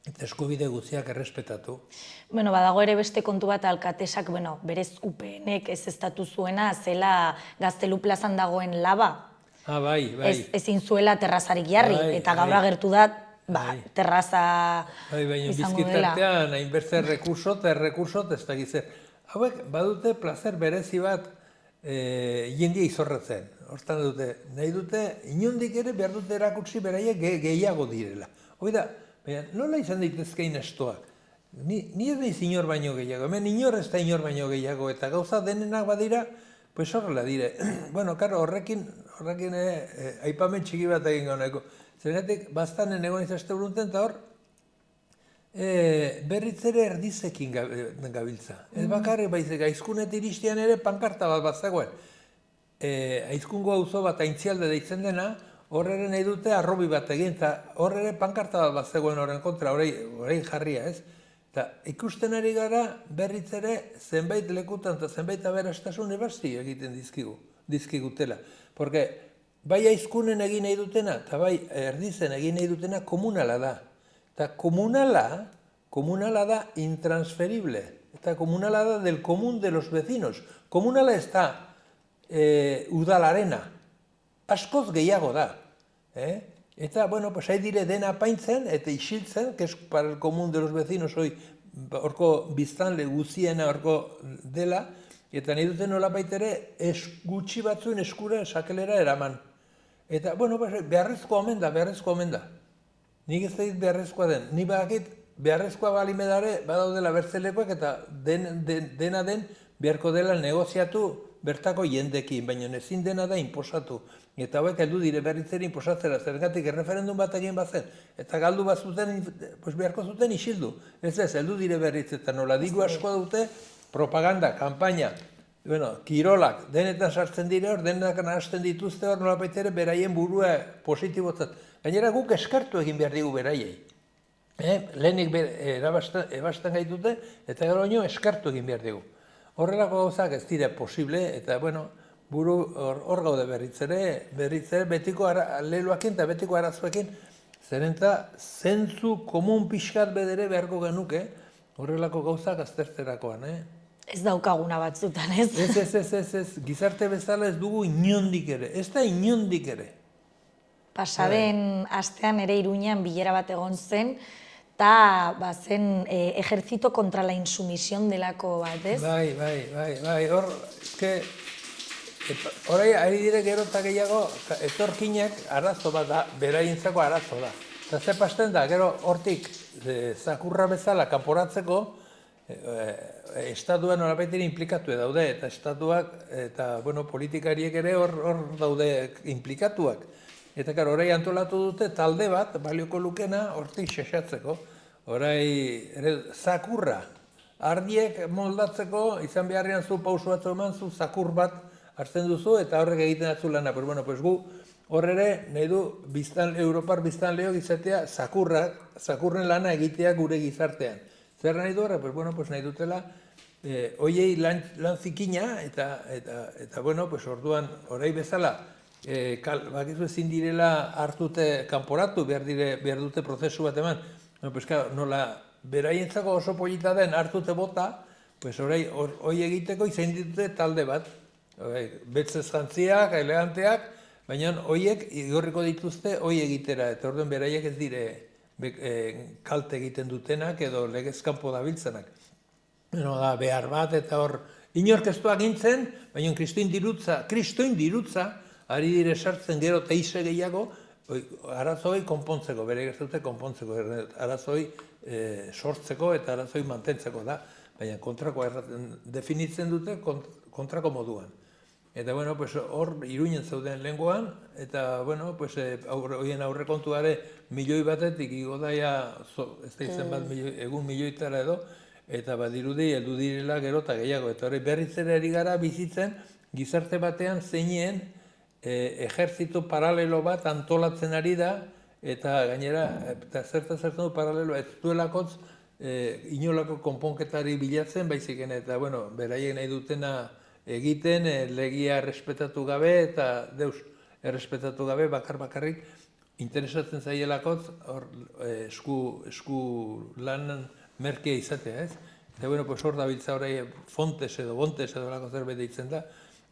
eta eskubide guztiak errespetatu.
Bueno, badago ere beste kontu bat alkatesak, berez UPNek ez estatu zuena, zela Gaztelu plazan dagoen laba.
Bai.
Ezin zuela terrazarik jarri, eta gaur agertu da, terraza
baina
izango dela.
bizkitartean, hainbeste errekursot, ez da gizet. Hauek badute plazer berezi bat jendia izorratzen. Hortan dute, nahi dute, inondik ere behar dute erakutsi beraiek gehiago direla. Hoi da, baina nola izan dituzkein estoak? Ni ez naiz inor baino gehiago, hemen inor ez da inor baino gehiago, eta gauza denenak badira, pues horrela dire. Bueno, karo, horrekin aipamen txiki bat egin goneko. Zergatik, baztanen egon izazte burunten, eta hor, berriz ere erdizekin gabiltza. Ez bakarrik baizik, aizkunet iristian ere pankarta bat zegoen. Aizkungo auzo bat aintzialde deitzen dena, horre nahi dute arrobi bat egin, eta horre ere pankarta bat zegoen horren kontra, orain jarria, ez? Eta ikusten ari gara berriz ere zenbait lekutan eta zenbait aberastasun ebasti egiten dizkigutela. Porque bai aizkunen egin nahi dutena eta bai erdizen egin nahi dutena komunala da. Eta komunala da intransferible. Eta komunala da del común de los vecinos. Komunala ez da udalarena. Askoz gehiago da. Eta, bueno, pues hai dire dena apaintzen eta isiltzen, que es para el común de los vecinos horko biztanle guziena horko dela, eta nahi duten nola baitere gutxi batzuen eskura sakelera eraman. Eta, bueno, beharrezkoa omen da. Nik ez dit beharrezkoa den. Ni bakit beharrezkoa balimedare badaudela bertzelekoak eta dena den beharko dela negoziatu bertako jendekin, baina ezin dena da inposatu. Eta hauek heldu dire berritzera inposatzera, zergatik erreferendum bat egin bazen, eta galdu bat zuten, beharko zuten isildu. Ez, heldu dire berritzetan, nola diru asko dute, propaganda, kampaina, kirolak, denetan sartzen dire hor, denetan hasten dituzte hor, nola baitere beraien burua positibotzat. Gainera guk eskartu egin behar digu beraiei. Lehenik ebastan gaitute, eta gero baino eskartu egin behar digu. Horrelako gauzak ez dira posible, eta buru hor gaude berritzere betiko leloakin eta betiko arazoekin, zerenta zentzu komun pixkat bedere beharko genuke, horrelako gauzak aztertzerakoan.
Ez daukaguna batzutan, ez?
Ez, gizarte bezala ez dugu inondik ere, ez da inondik ere.
Pasaden astean ere Iruñean bilera bat egon zen, eta zen ejercito contra la insumisión delako bat, ez?
Bai, hor, horai ari dire gero eta gehiago, etorkinak arazo bat da, beraientzako arazo da. Eta ze pasten da, gero hortik zakurra bezala kanporatzeko, estatuan norabaitera implikatu daude, eta estatuak eta politikariek ere hor daude implikatuak. Eta horai antolatu dute talde bat, balioko lukena, hortik xexatzeko. Horai zakurra, ardiek moldatzeko, izan beharrean zu pausu batzu eman, zu zakur bat hartzen duzu, eta horrek egiten atzu lana. Pues gu hor ere, nahi du Europar biztanleok izatea zakurren lana egitea gure gizartean. Zer nahi du horre? Pues nahi dutela, hoiei lan zikina, eta orduan, orai bezala, bakizu ezin direla hartute kanporatu, behar dute prozesu bat eman. Nola beraientzako oso polita den hartute bota, hori egiteko izan ditute talde bat. Betzez jantziak, eleganteak, baina horiek igorriko dituzte hori egitera, eta orduan beraiek ez dire kalte egiten dutenak edo legezkanpo dabiltzenak. Behar bat eta hor, inork ez duak gintzen, baina kristoin dirutza, ari dire sartzen gero teise gehiago, arazoi konpontzeko, bere gertute konpontzeko, arazoi sortzeko eta arazoi mantentzeko da, baina kontrako definitzen dute kontrako moduan. Eta, hor Iruñen zeuden lehengoan, eta, horien aurrekontuare milioi batetik igo daia, ez da izan bat egun milioitara edo, eta badirudi heldu direla gero eta gehiago. Eta hori berriz ere ari gara bizitzen gizarte batean zeinien ejertzito paralelo bat antolatzen ari da, eta gainera, eta zertzen du paralelo, ez duelakotz inolako konponketari bilatzen, baizik, eta, bueno, beraiek nahi dutena egiten, legia errespetatu gabe, eta deus errespetatu gabe, bakarrik, interesatzen zaielakotz, hor, esku lan merkea izatea, ez? Eta, bueno, pues hor dabiltza horrei fontes edo lako zerbait deitzen da,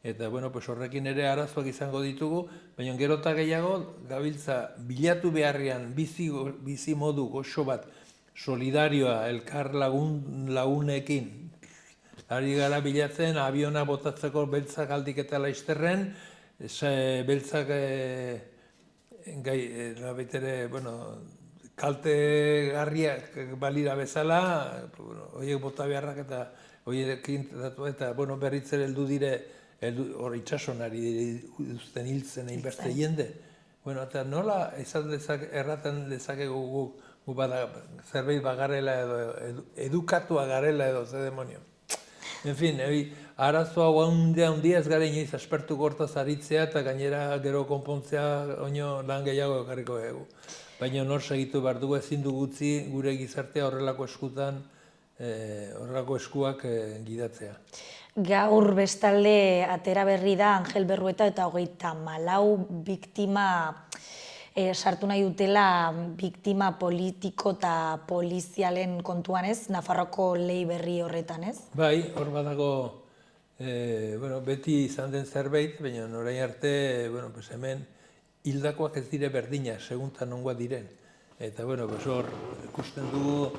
eta, bueno, pues horrekin ere arazoak izango ditugu, baina gero eta gehiago gabiltza bilatu beharrean bizi modu goxo bat, solidarioa, elkar lagunekin, ari gara bilatzen, abiona botatzeko beltzak aldik eta laizterren, beltzak kalte garriak balira bezala, horiek bota beharrak eta horiekin datu eta berriz ere heldu dire, hor itxasonari duzten hiltzen egin beste jende. Eta nola erraten dezakegu gu zerbait bagarela edo edukatua garela edo ze demonio. En fin, arazo hau handia ez gara inoiz aspertu gortaz aritzea eta gainera gero konpontzea oino lan gehiago ekarriko dugu. Baina nor segitu behar dugu ezin dugu utzi gure gizartea horrelako eskutan, horrelako eskuak gidatzea.
Gaur bestalde atera berri da Angel Berrueta eta 34 biktima sartu nahi dutela biktima politiko eta polizialen kontuan ez, Nafarroko lei berri horretan ez?
Bai, hor badago, beti izan den zerbait, baina orain arte, hemen hildakoak ez dire berdina, seguntan nongoa diren. Eta, hor ikusten dugu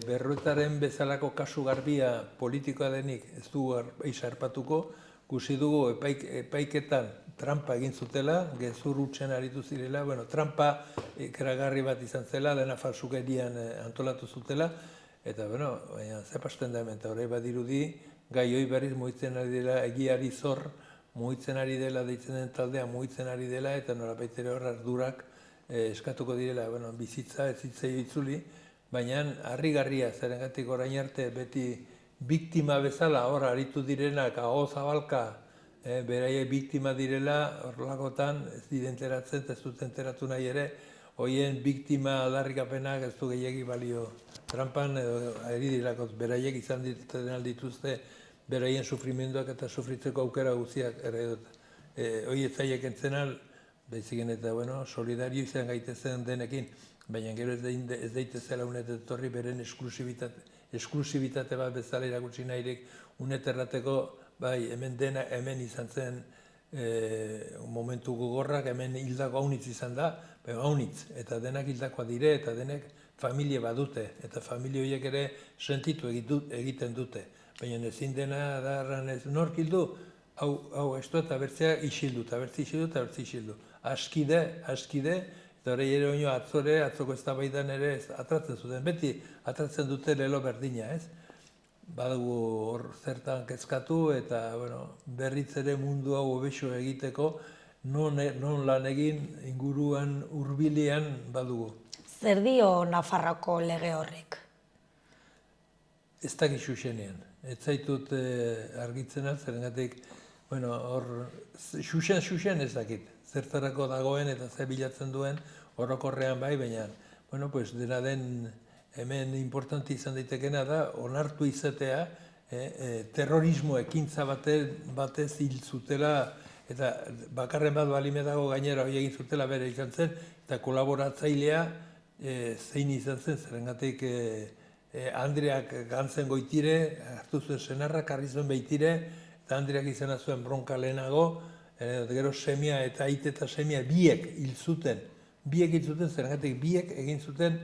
Berruetaren bezalako kasu garbia politikoa denik ez dugu eizarpatuko, ikusi dugu epaiketan trampa egin zutela, gezur hutsen aritu zirela, trampa ikeragarri bat izan zela, dena falsukerian antolatu zutela, eta, baina zepasten da hemen, eta horrei badirudi, gai hoi berriz mugitzen ari dela, egiari zor, mugitzen ari dela, deitzen den taldea, mugitzen ari dela, eta norabaitere hor ardurak eskatuko direla, bizitza, ez zitzei itzuli, baina harrigarria, zerengatik orain arte beti biktima bezala hor aritu direnak, aho zabalka, beraiek biktima direla, horrelakotan ez dira enteratzen, ez dut enteratu nahi ere, horien biktima aldarrikapenak ez du gehiagi balio trampan, edo ari dirako beraiek izan dituzte beraien sufrimenduak eta sufritzeko aukera guztiak ere dut. Hoi ez zaiek entzenal, behiziken eta solidario izan gaitezen denekin, baina gero ez daitezela unet etorri beren esklusibitate bat bezala irakutsi nahirik unet errateko, bai, hemen izan zen momentu gogorrak, hemen hildako haunitz izan da, haunitz, eta denak hildakoa dire, eta denek familie badute, eta familie horiek ere sentitu egiten dute. Baina ezin dena da nork hildu, hau estu eta bertzea isildu, eta bertzi isildu. Askide, eta hori ere oino atzoko eztabaidan ere atratzen zuten, beti atratzen dute lelo berdina, ez? Badugu hor zertan kezkatu eta berriz ere mundu hau hobeto egiteko non lan egin inguruan hurbilean badugu.
Zer dio Nafarroko lege horrek?
Ez dakit xuxenean. Ez zaitut argitzen zerengatik, hor xuxen ez dakit. Zertarako dagoen eta ze bilatzen duen orokorrean bai, baina dena den hemen importante izan daitekena da, onartu izatea, terrorismo ekintza batez hil zutela, eta bakarren bat balime dago gainera hori egin zutela bere izan zen, eta kolaboratzailea zein izan zen, zerengatik Andreak gantzen goitire, hartu zuen senarrak, harri zuen beitire, eta Andreak izena zuen bronka lehenago, gero semia eta aite eta semia biek hil zuten, zerengatik biek egin zuten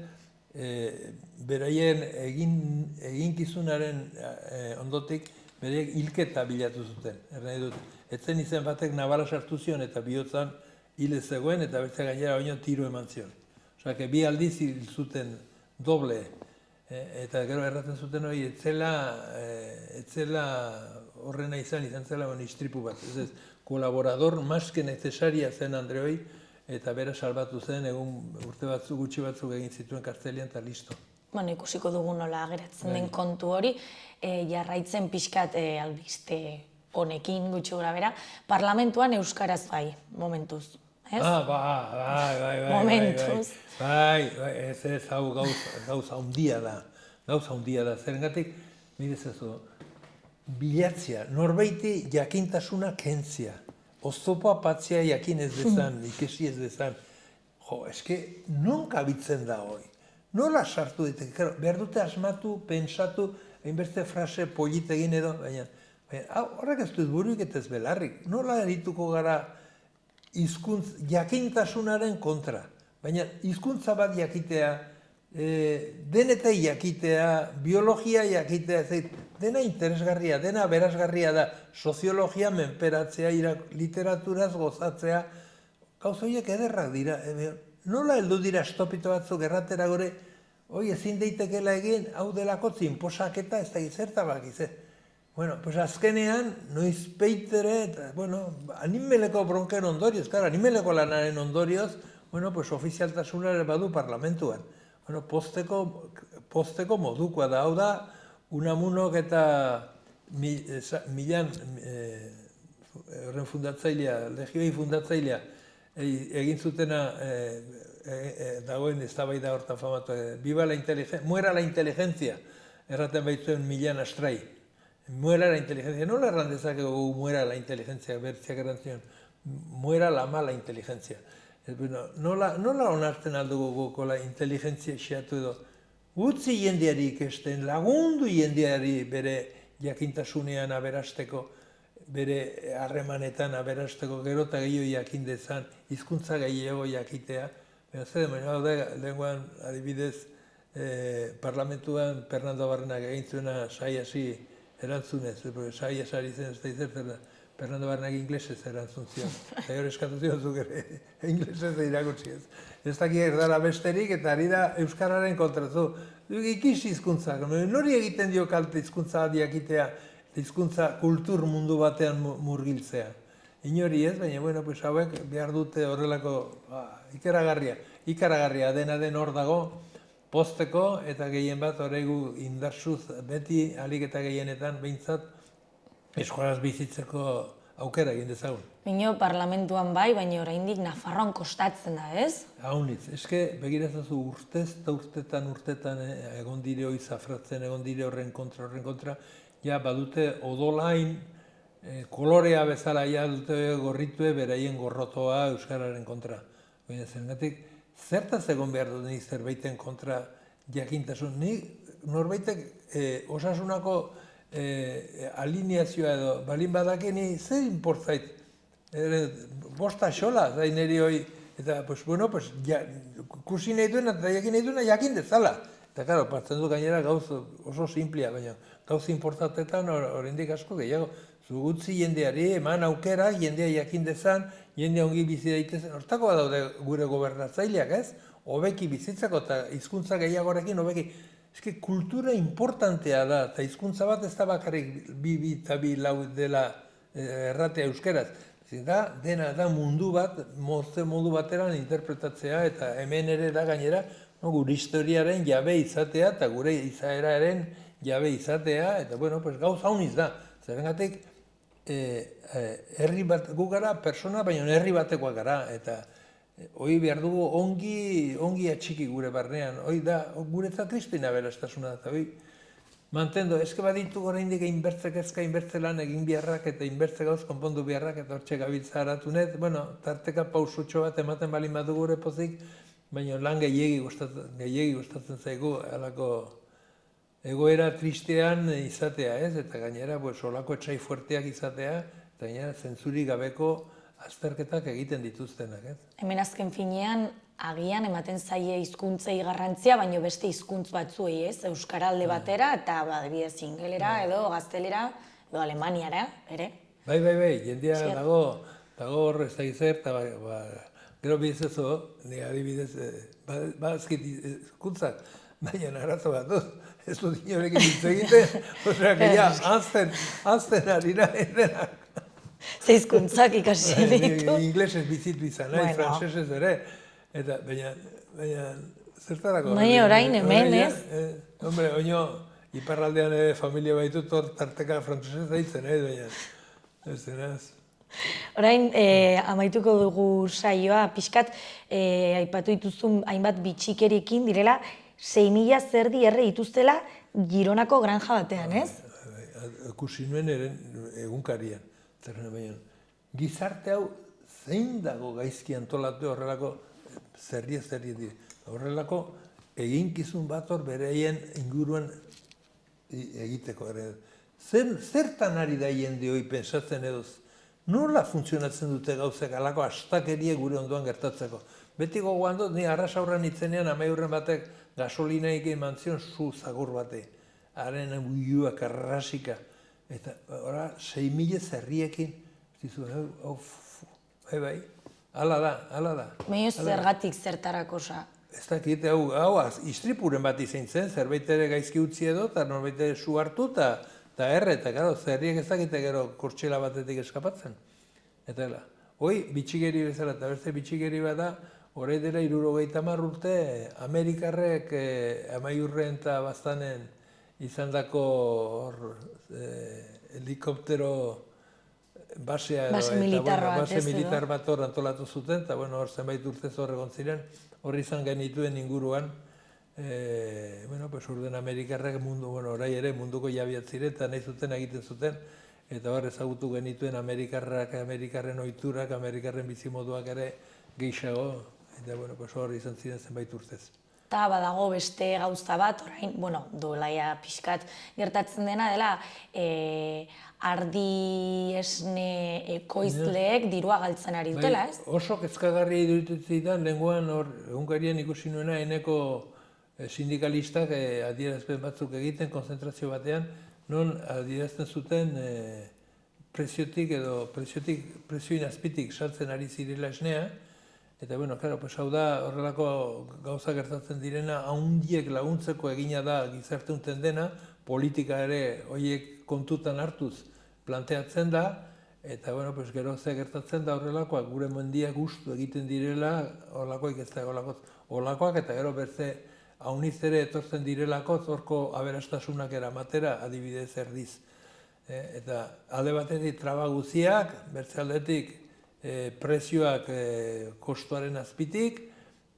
beraien eginkizunaren ondotik beraiek hilketa bilatu zuten. Etzen izen batek nabara sartu zion eta bihotzan hile zegoen eta bertzea gainera oino tiro eman zion. Osea, bi aldiz hil zuten doble, eta gero erraten zuten hori etzela horrena izan zela istripu bat. Ez, kolaborador maske necesaria zen Andreoi, eta bera salbatu zen, egun urte gutxi batzuk egin zituen kartzelian eta listo.
Ikusiko dugu nola geratzen den kontu hori, jarraitzen pixkat albiste honekin gutxi gora bera, parlamentuan euskaraz bai, momentuz. Ez?
Bai.
Momentuz.
Bai, ez, hau gauza handia da. Gauza handia da. Zerengatik, mirezazu, bilatzea, norbaiti jakintasuna kentzia. Oztopoa patzea jakin ez dezan, ikesi ez dezan. Jo, eske, non kabitzen da hoi? Nola sartu ditek? Behar dute asmatu, pentsatu, hainbeste frase polit egin edo, baina horrek ez dut buruik eta ez belarrik. Nola erituko gara hizkuntz jakintasunaren kontra? Baina hizkuntza bat jakitea, denetai jakitea, biologia jakitea, dena interesgarria, dena berazgarria da, soziologia menperatzea, literaturaz gozatzea, gauza horiek ederrak dira. Nola heldu dira estopito batzuk erratera gore, hoi ezin daitekela egin, hau delako zinposaketa ez da gizertabak izan. Bueno, pues azkenean, noiz peitere, eta, bueno, animeleko bronken ondorioz, animeleko lanaren ondorioz, bueno, pues ofizialtasunare badu parlamentuan. Bueno, posteko modukoa da, hau da, Unamunok eta Milan, horren fundatzailea, Legioi fundatzailea, egin zutena, dagoen eztabaida hortan famatu, muera la inteligencia, erraten baitzuen Milan Astrai. Muera la inteligencia, nola erran dezakegu muera la inteligencia, bertziak errantzion, muera la mala inteligencia. Nola onartzen aldugu goko la inteligentzia xeatu edo, utzi jendeari ikesten, lagundu jendeari bere jakintasunean aberasteko, bere harremanetan aberasteko, gero eta gehiago jakin dezan, hizkuntza gehiago jakitea. Lehenguan, adibidez, parlamentuan Fernando Barrenak egin zuena saiasi erantzunez, saias ari zen ez da izertzen da, Fernando Barrenak inglesez erantzun zion. Eta hor eskatu zion zuk ere, inglesez irakutsi ez. Ez daki erdara besterik eta ari da euskararen kontrazu. Ikiz hizkuntzak, nori egiten dio kalte hizkuntza bat jakitea, hizkuntza kultur mundu batean murgiltzea. Inori ez, baina, bueno, pues hauek behar dute horrelako ikaragarria dena den hor dago, posteko eta gehien bat horregu indarsuz beti alik eta gehienetan behintzat eskoraz bizitzeko aukera egin dezagun.
Bino parlamentuan bai, baina oraindik Nafarroan kostatzen da, ez?
Haunitz, eske begirazazu urtez eta urtetan egon dire hoi zafratzen, egon dire horren kontra, ja badute odolain, kolorea bezala ja dute gorritue beraien gorrotoa euskararen kontra. Baina zengatik, zertaz egon behar dut nik zerbaiten kontra jakintasun? Nik norbaitek osasunako alineazioa edo balin badakeni zer inportzait? Bosta xola, zain niri hoi, eta, pues, bueno, pues, kusi nahi duena eta jakin nahi duena jakin dezala. Eta, karo, partzen du gainera gauz oso simplia, baina gauz inportatetan oraindik asko gehiago. Zugutzi jendeari, eman aukera, jendea jakin dezan, jendea ongi bizi daitezen, hortako daude gure gobernatzaileak, ez? Hobeki bizitzako eta hizkuntza gehiagorekin hobeki. Eske kultura importantea da, eta hizkuntza bat ez da bakarrik bi eta bi lau dela erratea euskeraz. Dena da mundu bat, modu bateran interpretatzea, eta hemen ere da gainera, gure historiaren jabe izatea, eta gure izaeraren jabe izatea, eta bueno, gauz hauniz da. Zerengatik, herri bat gu gara, persona, baina herri batekoak gara, eta hoi behar dugu ongi atxiki gure barnean, hoi da, guretzat kristina beraztasuna, eta hoi, mantendo, eske baditu oraindik inbertzek ezka inbertze lan egin biharrak eta inbertze gauz konpondu biharrak eta hortxe gabiltza haratunet, bueno, tarteka pausutxo bat ematen balin badu gure pozik, baina lan gehiegi gustatzen zaigu, halako egoera tristean izatea, ez? Eta gainera, solako etxai fuerteak izatea, eta gainera, zentzuri gabeko azterketak egiten dituztenak, ez?
Hemen azken finean, agian ematen zaie hizkuntzei garrantzia, baina beste hizkuntz batzuei, ez? Euskaralde batera, eta adibidez ingelera, edo gaztelera, edo alemaniara, ere?
Bai, jendea dago hor ez da izer, eta gero bidezezo, adibidez, badazkit hizkuntzak, baina arazo bat dut, ez dut inorekin hitz egiten, osea, que ja, azten ari nahi denak.
Ze hizkuntzak ikasi ditu.
Inglesez bizitu izan, nahi, frantsesez ere, eta baina zertarako.
Baina orain hemen, ez?
Hombre, oino, iparraldean familia baitut hor tarteka frantsesez daitzen, baina Ez denaz.
Orain, amaituko dugu saioa, pixkat, aipatu dituzun hainbat bitxikeriekin direla, 6.000 zerdi erre dituztela Gironako granja batean, ez?
Ikusi nuen egunkarian, gizarte hau zein dago gaizki antolatu horrelako zerri dire. Horrelako eginkizun bat hor bereien inguruan egiteko. Zertan ari da jende hori pensatzen edo, nola funtzionatzen dute gauzek alako astakeria gure ondoan gertatzeko. Beti gogoan dut, ni arrasaurran itzenean amaiurren batek gasolina egin mantzion zu zagur bate. Haren buiuak arrasika. Eta, ora, 6.000 zerriekin, zizu, bai, ala da.
Baina zergatik zertarako sa.
Ez dakit, hau, istripuren bat izan zen, zerbait ere gaizki utzi edo, eta norbait ere su hartu, eta erre, eta gero, zerriek ez dakite gero kortxela batetik eskapatzen. Eta gela, hoi, bitxigeri bezala, eta beste bitxigeri bada, horre dela 70 urte, Amerikarrek amaiurren eta bastanen izandako helikoptero basea
Base
militar bat hor antolatu zuten, eta hor zenbait urtez hor egon ziren, horri izan genituen inguruan, urduen Amerikarrak orai ere munduko jabiat ziren, eta nahi zuten egiten zuten, eta hor ezagutu genituen Amerikarren ohiturak, Amerikarren bizimoduak ere gehiago, eta hor izan ziren zenbait urtez.
Eta badago beste gauza bat, orain, duela pixkat gertatzen dena dela, ardi esne ekoizleek dirua galtzen ari dutela, ez?
Oso kezkagarri iruditzen zidan, lehenguan egunkarien ikusi nuena eneko sindikalistak adierazpen batzuk egiten, konzentrazio batean, non adierazten zuten preziotik edo prezioin azpitik saltzen ari zirela esnea, eta, hau da, horrelako gauza gertatzen direna, haundiek laguntzeko egina da gizarteunten dena, politika ere horiek kontutan hartuz planteatzen da, eta, gero ze gertatzen da horrelakoak, gure mendiak gustu egiten direla, horrelakoak ez da, horrelakoak, eta gero berze hauniz ere etortzen direlako, zorko aberastasunak eramatera, adibidez erdiz. Eta alde batetik traba guziak, bertze aldetik prezioak kostuaren azpitik,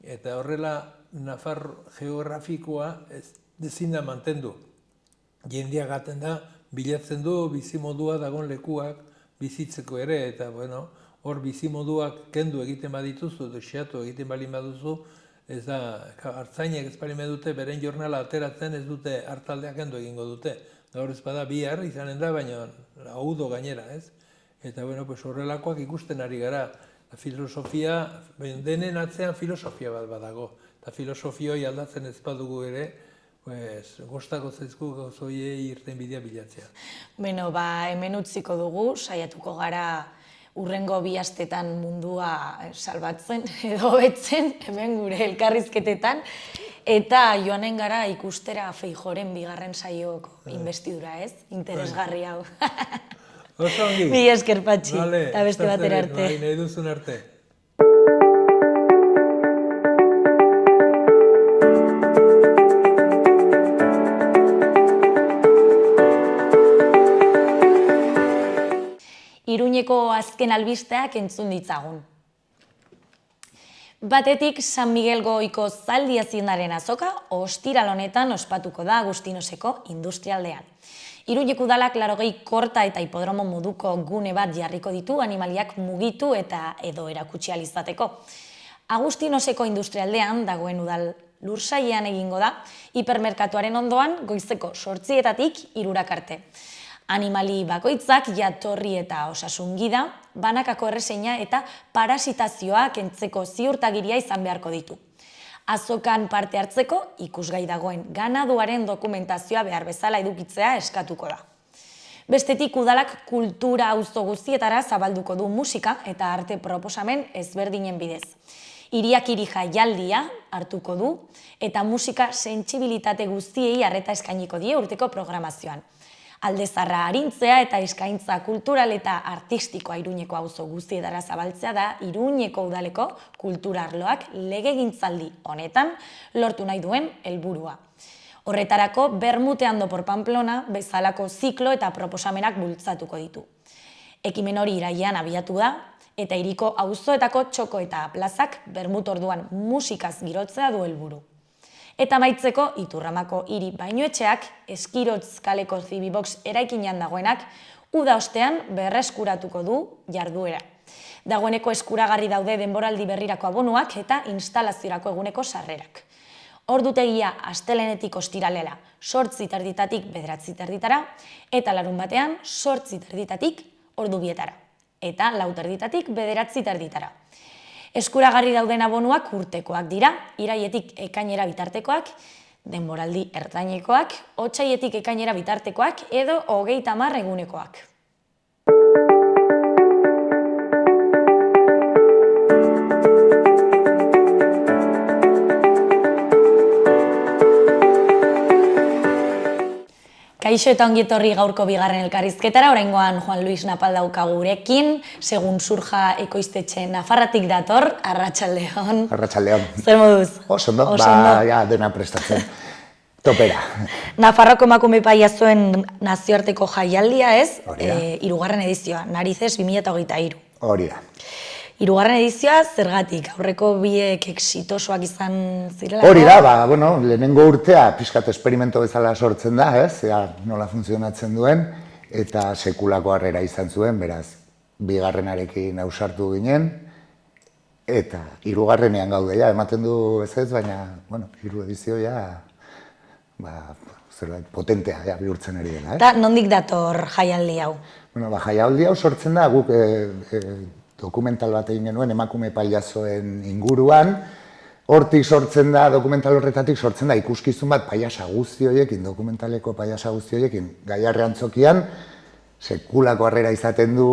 eta horrela Nafar geografikoa ezin da mantendu. Jendia gaten da, bilatzen du bizimodua dagoen lekuak bizitzeko ere, eta hor bizimoduak kendu egiten badituzu, xeatu egiten balin baduzu, ez da, hartzainek ez balin badute, beren jornala ateratzen ez dute hartaldeak kendu egingo dute. Gaur ez bada bihar izanen da, baina haudo gainera, ez? Eta horrelakoak ikusten ari gara. Filosofia, denen atzean filosofia bat badago. Eta filosofioi aldatzen ez badugu ere, gostako zaizku gauzoiei irten bidea bilatzea.
Hemen utziko dugu, saiatuko gara urrengo 2 astetan mundua salbatzen edo betzen, hemen gure elkarrizketetan, eta joanen gara ikustera Feijóoren 2. saioko investidura, ez? Interesgarri hau.
Oso ongi.
Mi esker, Patxi, eta beste batera arte.
Nahi duzun arte.
Iruñeko azken albisteak entzun ditzagun. Batetik, San Miguel Goiko zaldi haziendaren azoka ostiral honetan ospatuko da Agustinoseko industrialdean. Iruñeko udalak 80 korta eta hipodromo moduko gune bat jarriko ditu animaliak mugitu eta edo erakutsi ahal izateko. Agustinoseko industrialdean dagoen udal lursailean egingo da, hipermerkatuaren ondoan goizeko 8:00-etatik 3:00 arte. Animali bakoitzak jatorri eta osasun gida, banakako erreseina eta parasitazioa kentzeko ziurtagiria izan beharko ditu. Azokan parte hartzeko ikusgai dagoen ganaduaren dokumentazioa behar bezala edukitzea eskatuko da. Bestetik udalak kultura auzo guztietara zabalduko du musika eta arte proposamen ezberdinen bidez. Hiriak hiri jaialdia hartuko du eta musika sentsibilitate guztiei arreta eskainiko die urteko programazioan. Aldezarra arintzea eta eskaintza kultural eta artistikoa Iruñeko auzo guztietara zabaltzea da Iruñeko udaleko kulturarloak legegintzaldi honetan lortu nahi duen helburua. Horretarako Bermute Ando por Pamplona bezalako ziklo eta proposamenak bultzatuko ditu. Ekimen hori irailean abiatu da, eta hiriko auzoetako txoko eta plazak bermut orduan musikaz girotzea du helburu. Eta amaitzeko, Iturramako hiri bainuetxeak, Eskirotz kaleko Zibibox eraikinean dagoenak, uda ostean berreskuratuko du jarduera. Dagoeneko eskuragarri daude denboraldi berrirako abonuak eta instalaziorako eguneko sarrerak. Ordutegia astelehenetik ostiralera 8:30 9:30 eta larunbatean 8:30 ordu 2:00 eta 4:30 9:30. Eskuragarri dauden abonuak urtekoak dira, irailetik ekainera bitartekoak, denboraldi ertainekoak, otsailetik ekainera bitartekoak edo 30 egunekoak. Kaixo eta ongi etorri gaurko bigarren elkarrizketara, oraingoan Juan Luis Napal daukagu gurekin, segun surja ekoiztetxe Nafarratik dator, arratsaldeon.
Arratsaldeon.
Zer moduz?
Oso ondo, ja, dena prestatzen. Topera.
Nafarroko emakume pailazoen nazioarteko jaialdia ez,
Hori da.
3. edizioa, Narices 2023.
Hori da.
3. edizioa zergatik, aurreko biek exitosoak izan zirela?
Hori da, lehenengo urtea pixkat esperimento bezala sortzen da, ez? Nola funtzionatzen duen, eta sekulako harrera izan zuen, beraz, bigarrenarekin ausartu ginen, eta 3. gaude, ematen du ez, baina, 3 edizio, zerbait potentea bihurtzen ari dela,
Eta nondik dator jaialdi hau?
Jaialdi hau sortzen da, guk dokumental bat egin genuen emakume pailazoen inguruan, hortik sortzen da, dokumental horretatik sortzen da ikuskizun bat pailasa guzti horiekin, dokumentaleko pailasa guzti horiekin, Gaiarre antzokian, sekulako harrera izaten du,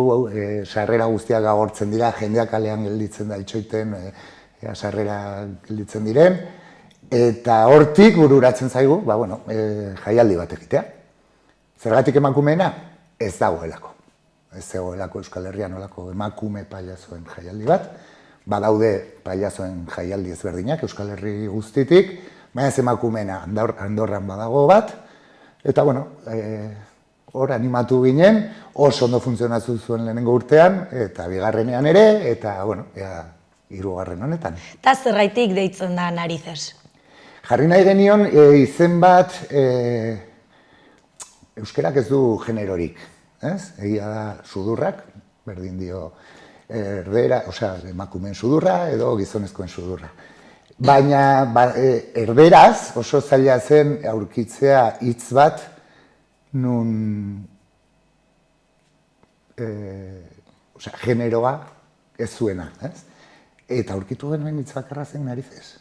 sarrera guztiak agortzen dira, jendeak kalean gelditzen da itxoiten, sarrera gelditzen diren, eta hortik bururatzen zaigu, jaialdi bat egitea. Zergatik emakumeena? Ez dagoelako. Ez zegoelako Euskal Herrian olako emakume pailazoen jaialdi bat, badaude pailazoen jaialdi ezberdinak Euskal Herri guztitik, baina ez emakumeena Andorran badago bat, eta hor animatu ginen, oso ondo funtzionatu zuen lehenengo urtean, eta bigarrenean ere, eta 3. honetan.
Eta zerraitik deitzen da Narices?
Jarri nahi genion izen bat, euskerak ez du generorik. Egia da sudurrak, berdin dio erdera, emakumeen sudurra edo gizonezkoen sudurra. Baina erderaz oso zaila zen aurkitzea hitz bat nun generoa ez zuena. Eta aurkitu genuen hitz bakarra zen Narices.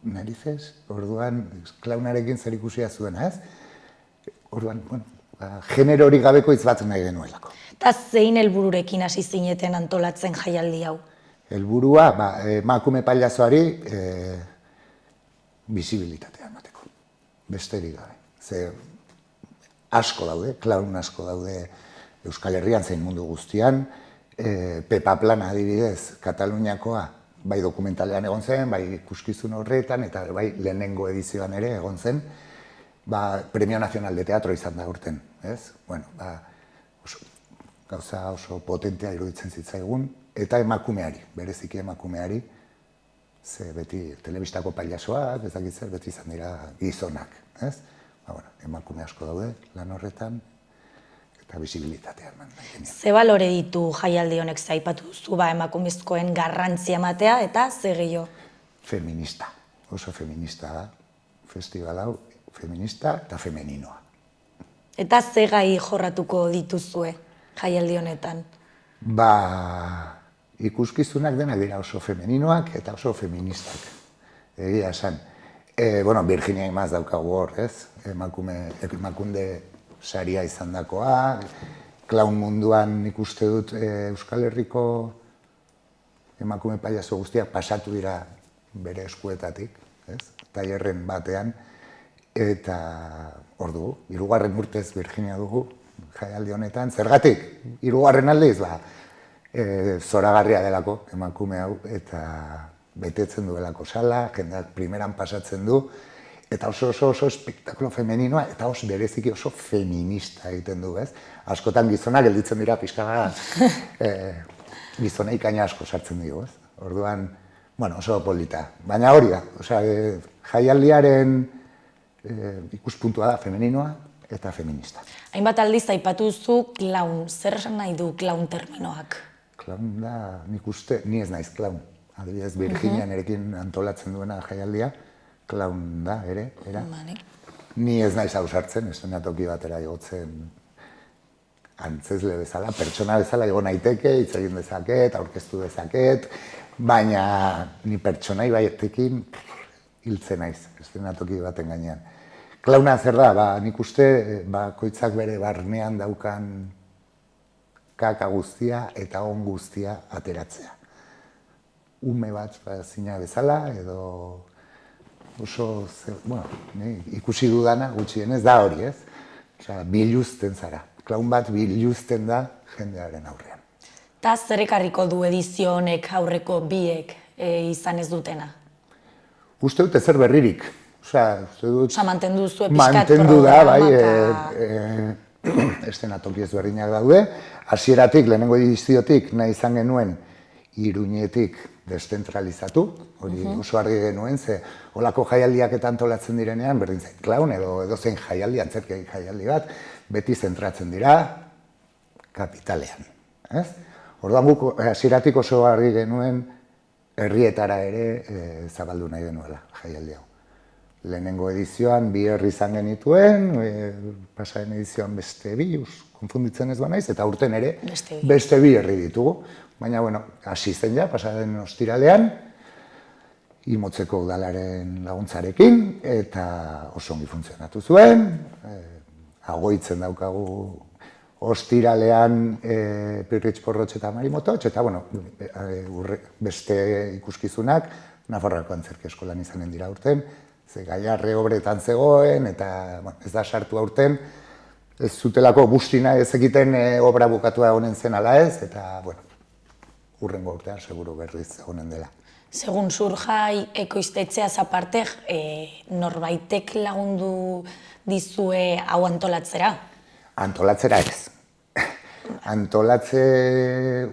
Narices, orduan klaunarekin zer ikusia zuena, orduan, generorik gabeko hitz bat nahi genuelako.
Eta zein helbururekin hasi zineten antolatzen jaialdi hau?
Helburua, emakume pailazoari bisibilitatea emateko. Besterik gabe. Ze asko daude, klaun asko daude Euskal Herrian zein mundu guztian. Pepa Plana adibidez, Kataluniakoa, bai dokumentalean egon zen, bai ikuskizun horretan, eta bai lehenengo edizioan ere egon zen. Premio Nacional de Teatro izan da urten, ez? Gauza oso potentea iruditzen zitzaigun, eta emakumeari, bereziki emakumeari, ze beti telebistako pailazoak, ez dakit zer, beti izan dira gizonak, ez? Emakume asko daude lan horretan, eta bisibilitatea eman nahi genion.
Ze balore ditu jaialdi honek zaipatu zu emakumezkoen garrantzia ematea, eta ze gehiago?
Feminista, oso feminista da, festival hau, feminista eta femeninoa.
Eta ze gai jorratuko dituzue jaialdi honetan?
Ikuskizunak denak dira oso femeninoak eta oso feministak. Egia esan. Virginia Imaz daukagu hor, ez? Emakunde saria izan dakoa, klaun munduan ikuste dut Euskal Herriko emakume pailazo guztiak pasatu dira bere eskuetatik, ez? Tailerren batean. Eta hor dugu, 3. urtez Virginia dugu jaialdi honetan. Zergatik, 3. aldiz, zoragarria delako emakume hau, eta betetzen duelako sala, jendeak primeran pasatzen du, eta oso espektakulo femeninoa, eta oso bereziki oso feminista egiten du, ez? Askotan gizonak gelditzen dira pixka bat, gizonei kaina asko sartzen dugu, ez? Orduan, bueno, oso polita. Baina hori da, jaialdiaren ikuspuntua da femeninoa eta feminista.
Hainbat aldiz aipatu duzu klaun, zer esan nahi du klaun terminoak?
Klaun da, nik uste, ni ez naiz klaun. Adibidez, Virginia nerekin antolatzen duena jaialdia, klaun da, ere, era. Ni ez naiz ausartzen, eszenatoki batera igotzen antzezle bezala, pertsona bezala igo naiteke, hitz egin dezaket, aurkeztu dezaket, baina ni pertsonai batekin hiltzen naiz, eszenatoki baten gainean. Klauna zer da, nik uste bakoitzak bere barnean daukan kaka guztia eta on guztia ateratzea. Ume bat zina bezala, edo oso, ikusi dudana gutxienez da hori, ez? Biluzten zara. Klaun bat biluzten da jendearen aurrean.
Ta zer ekarriko du edizio honek aurreko biek izan ez dutena?
Uste dut ezer berririk.
Mantendu zuen pixkat
mantendu da, eszenatoki ezberdinak daude. Hasieratik, lehenengo ediziotik, nahi izan genuen Iruñetik deszentralizatu, hori oso argi genuen, ze holako jaialdiak eta antolatzen direnean, berdin zait klaun edo zein jaialdi, antzerki jaialdi bat, beti zentratzen dira kapitalean. Orduan guk hasieratik oso argi genuen herrietara ere zabaldu nahi genuela jaialdi hau. Lehenengo edizioan bi herri izan genituen, pasaren edizioan beste bi, konfunditzen ez banaiz, eta aurten ere beste bi herri ditugu. Baina, hasi zen ja, pasaren ostiralean, Imotzeko udalaren laguntzarekin, eta oso ongi funtzionatu zuen. Agoitzen daukagu ostiralean Pirritx Porrotx eta Marimototx, eta beste ikuskizunak Nafarroako Antzerki Eskolan izanen dira aurten, ze Gaiarre obretan zegoen, eta ez da sartu aurten, ez zutelako bustina ez egiten obra bukatua egonen zen ala ez, eta, hurrengo urtean seguru berriz egonen dela.
Segun Surjai ekoiztetxeaz aparte, norbaitek lagundu dizue hau antolatzera?
Antolatzera ez. Antolatzea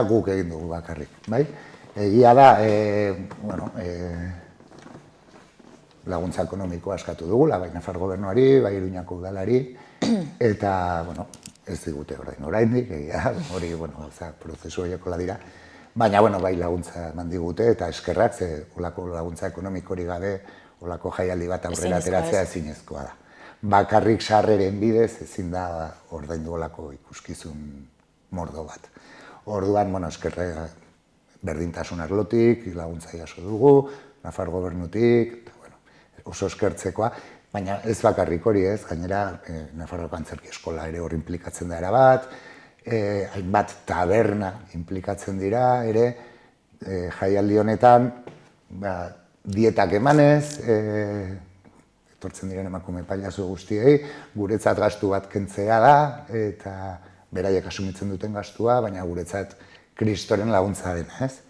guk egin dugu bakarrik, bai? Egia da, laguntza ekonomikoa eskatu dugula, bai Nafar gobernuari, bai Iruñako udalari, eta, ez digute oraindik, hori, prozesu horiekola dira, baina, bai laguntza eman digute, eta eskerrak, ze olako laguntza ekonomikori gabe, olako jaialdi bat aurrera ateratzea ezinezkoa da. Bakarrik sarreren bidez ezin da ordaindu olako ikuskizun mordo bat. Orduan, eskerrak berdintasun arlotik, laguntza jaso dugu, Nafar gobernutik, oso eskertzekoa, baina ez bakarrik hori ez, gainera Nafarroako Antzerki Eskola ere hor implikatzen da erabat, hainbat taberna implikatzen dira ere, jaialdi honetan, dietak emanez, etortzen diren emakume pailazo guztiei, guretzat gastu bat kentzea da, eta beraiek asumitzen duten gastua, baina guretzat Kristoren laguntza dena, ez?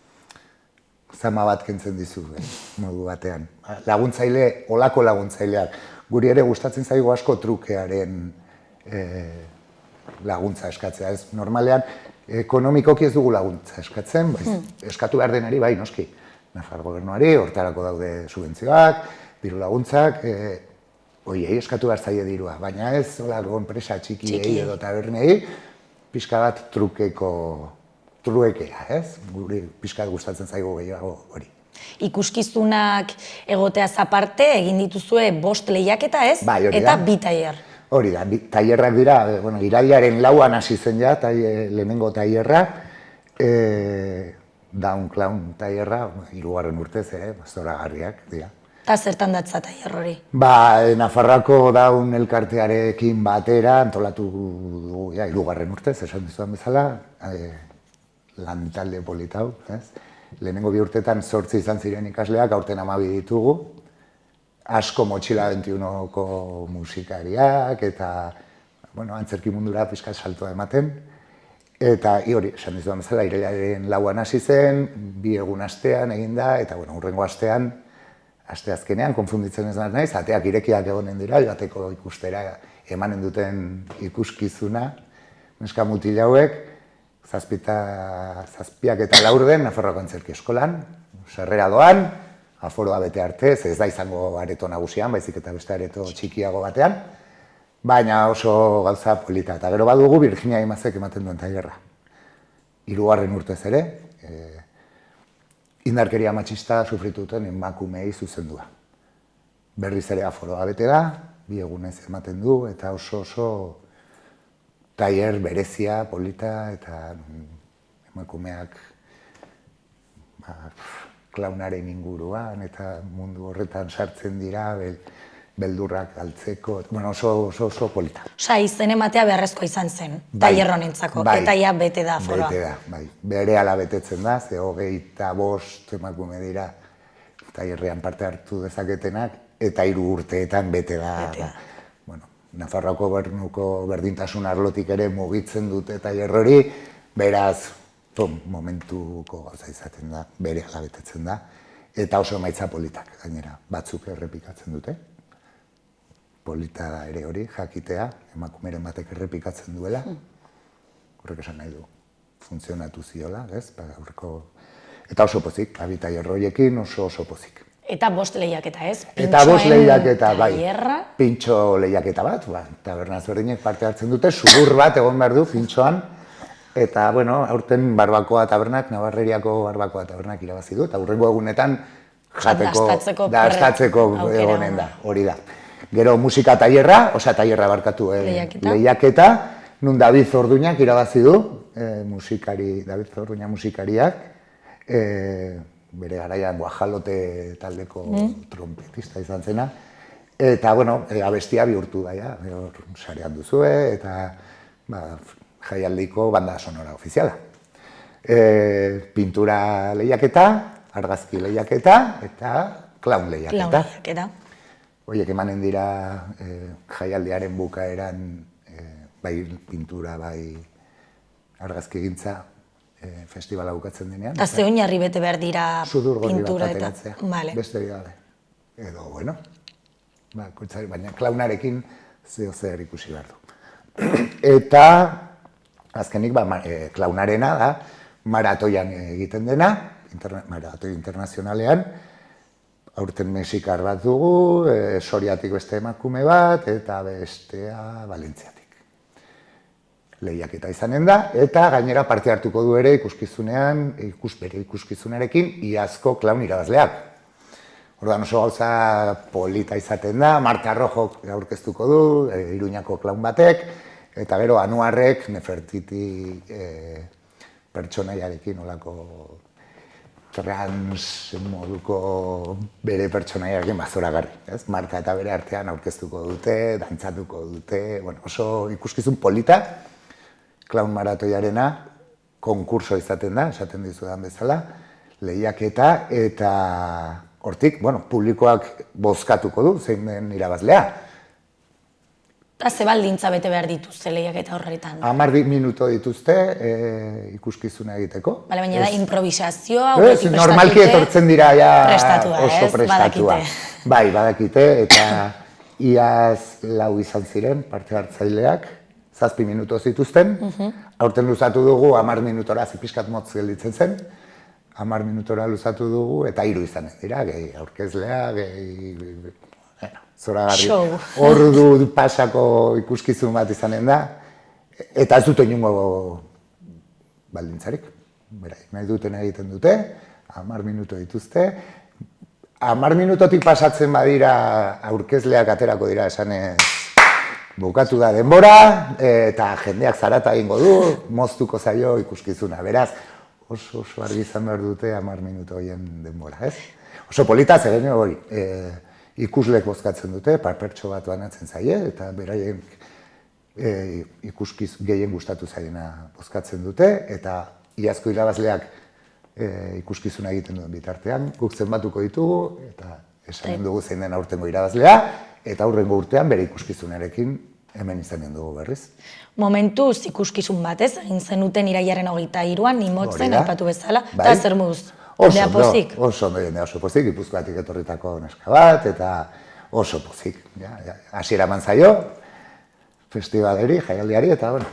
Zama bat kentzen dizu, modu batean. Laguntzaile, olako laguntzaileak. Guri ere gustatzen zaigu asko trukearen laguntza eskatzea. Ez normalean, ekonomikoki ez dugu laguntza eskatzen, eskatu behar denari bai, noski. Nafar gobernuari, hortarako daude subentzioak, diru laguntzak, hoiei eskatu behar zaie dirua. Baina ez, olako enpresa txikiei edo tabernei, pixka bat truekea, ez? Guri pixkat gustatzen zaigu gehiago hori.
Ikuskizunak egoteaz aparte, egin dituzue 5 lehiaketa, ez?
Bai, hori da.
Eta 2 tailer.
Hori da, tailerrak dira, irailaren 4an hasi zen ja, lehenengo tailerra, Down Clown tailerra, 3. urtez ere, zoragarriak dira.
Eta zertan datza tailer hori?
Nafarroako Down elkartearekin batera, antolatu dugu, 3. urtez, esan dizudan bezala, lan talde politau, ez? Lehenengo 2 urtetan 8 izan ziren ikasleak, aurten 12 ditugu. Asko Motxila 21ko musikariak, eta antzerki mundura pixka saltoa ematen. Eta hori, esan dizudan bezala, irailaren 4an hasi zen, 2 egun astean egin da, eta hurrengo astean asteazkenean, konfunditzen ez naiz, ateak irekiak egonen dira, joateko ikustera emanen duten ikuskizuna, neska mutil hauek, zazpiak eta laurden, Nafarroako Antzerki Eskolan, sarrera doan, aforoa bete arte, ez da izango areto nagusian, baizik eta beste areto txikiago batean, baina oso gauza polita. Eta gero badugu Virginia Imazek ematen duen tailerra. 3. urtez ere, indarkeria matxista sufrituten emakumeei zuzendua. Berriz ere aforoa bete da, 2 egunez ematen du, eta oso tailer berezia, polita, eta emakumeak klaunaren inguruan, eta mundu horretan sartzen dira, beldurrak galtzeko, bueno, oso polita.
Osa, izen ematea beharrezkoa izan zen, tailer honentzako, eta ja bete da aforoa.
Bete da, bai. Berehala betetzen da, ze 25 emakume dira tailerrean parte hartu dezaketenak, eta 3 urteetan bete da. Bueno, Nafarroako Gobernuko berdintasun arlotik ere mugitzen dute tailer hori, beraz, momentuko gauza izaten da, berehala betetzen da, eta oso emaitza politak, gainera, batzuk errepikatzen dute. Polita da ere hori, jakitea, emakumeren batek errepikatzen duela, horrek esan nahi du, funtzionatu ziola, ez? Eta oso pozik, tailer horiekin oso pozik.
Eta 5 lehiaketa, ez?
Eta 5 lehiaketa, bai.
Tailerra.
Pintxo lehiaketa bat, taberna ezberdinek parte hartzen dute, sugur bat egon behar du pintxoan, eta, bueno, aurten Barbakoa tabernak, Navarreriako Barbakoa tabernak irabazi du, eta hurrengo egunetan jateko, dastatzeko egonen da, hori da. Gero musika tailerra, tailerra barkatu lehiaketa, nun David Orduñak irabazi du, David Orduña musikariak, bere garaian Guajalote taldeko trompetista izan zena, eta, bueno, abestia bihurtu da, sarean duzue, eta jaialdiko banda sonora ofiziala. Pintura lehiaketa, argazki lehiaketa, eta klaun lehiaketa. Horiek emanen dira jaialdiaren bukaeran, bai pintura, bai argazki egintza, festivala bukatzen denean.
Eta ze oinarri bete behar dira pintura eta...
Beste gabe. Edo, bueno, baina klaunarekin zeo zer ikusi behar du. Eta, azkenik, klaunarena da, maratoian egiten dena, maratoi internazionalean, aurten mexikar bat dugu, Soriatik beste emakume bat, eta bestea Valentziatik. Lehiaketa izanen da, eta gainera parte hartuko du ere ikuskizunean, bere ikuskizunarekin, iazko klaun irabazleak. Orduan oso gauza polita izaten da, Marta Rojok aurkeztuko du, Iruñako klaun batek, eta gero Anuarrek Nefertiti pertsonaiarekin olako trans moduko bere pertsonaiarekin zoragarri. Marta eta bere artean aurkeztuko dute, dantzatuko dute, oso ikuskizun polita, klaun maratoiarena, konkurso izaten da, esaten dizudan bezala, lehiaketa, eta hortik, publikoak bozkatuko du, zein den irabazlea.
Eta ze baldintza bete behar dituzte lehiaketa horretan?
10 minuto dituzte ikuskizuna egiteko.
Baina da improvisazioa,
normalki etortzen dira
oso prestatua.
Bai, badakite, eta iaz 4 izan ziren parte hartzaileak, 7 minuto zituzten, aurten luzatu dugu 10 minutora, zipiskat motz gelditzen zen, 10 minutora luzatu dugu, eta 3 izanen dira, gehi aurkezlea, gehi... Zoragarri, ordu pasako ikuskizun bat izanen da, eta ez dute inungo baldintzarik. Nahi duten egiten dute, 10 minuto dituzte. 10 minutotik pasatzen badira aurkezleak aterako dira esanez bukatu da denbora, eta jendeak zarata egingo du, moztuko zaio ikuskizuna. Beraz, oso argi izan behar dute 10 minuto horien denbora, ez? Oso polita, zer hori. Ikuslek bozkatzen dute, pertso bat banatzen zaie, eta beraien ikuskiz gehien gustatu zaiena bozkatzen dute, eta iazko irabazleak ikuskizuna egiten duen bitartean, guk zenbatuko ditugu, eta esanen dugu zein den aurtengo irabazlea, eta aurrengo urtean bere ikuskizunarekin hemen izanen dugu berriz.
Momentuz ikuskizun batez, egin zenuten irailaren 23an, Imotzen, aipatu bezala, eta zer moduz? Jendea pozik.
Oso ondo, jendea oso pozik, Gipuzkoatik etorritako neska bat, eta oso pozik. Hasiera eman zaio, festivaleri, jaialdiari, eta bueno,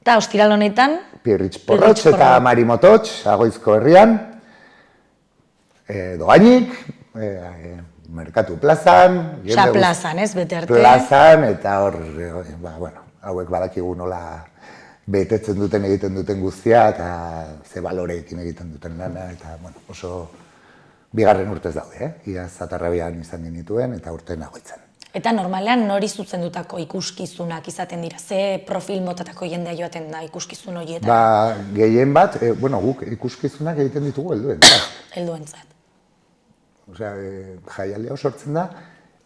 Eta ostiral honetan,
Pirritx Porrotx eta Mari Mototx, Agoizko herrian, doainik, Merkatu plazan,
plazan, ez, bete arte.
Plazan, eta hor, hauek badakigu nola betetzen duten egiten duten guztia, eta ze baloreekin egiten duten lana, eta oso bigarren urtez daude, Iaz Atarrabian izan genituen, eta urten Agoitzen.
Eta normalean nori zuzendutako ikuskizunak izaten dira? Ze profil motatako jendea joaten da ikuskizun horietan?
Gehien bat, guk ikuskizunak egiten ditugu helduentzat.
Helduentzat.
Osea, jaialdi hau sortzen da,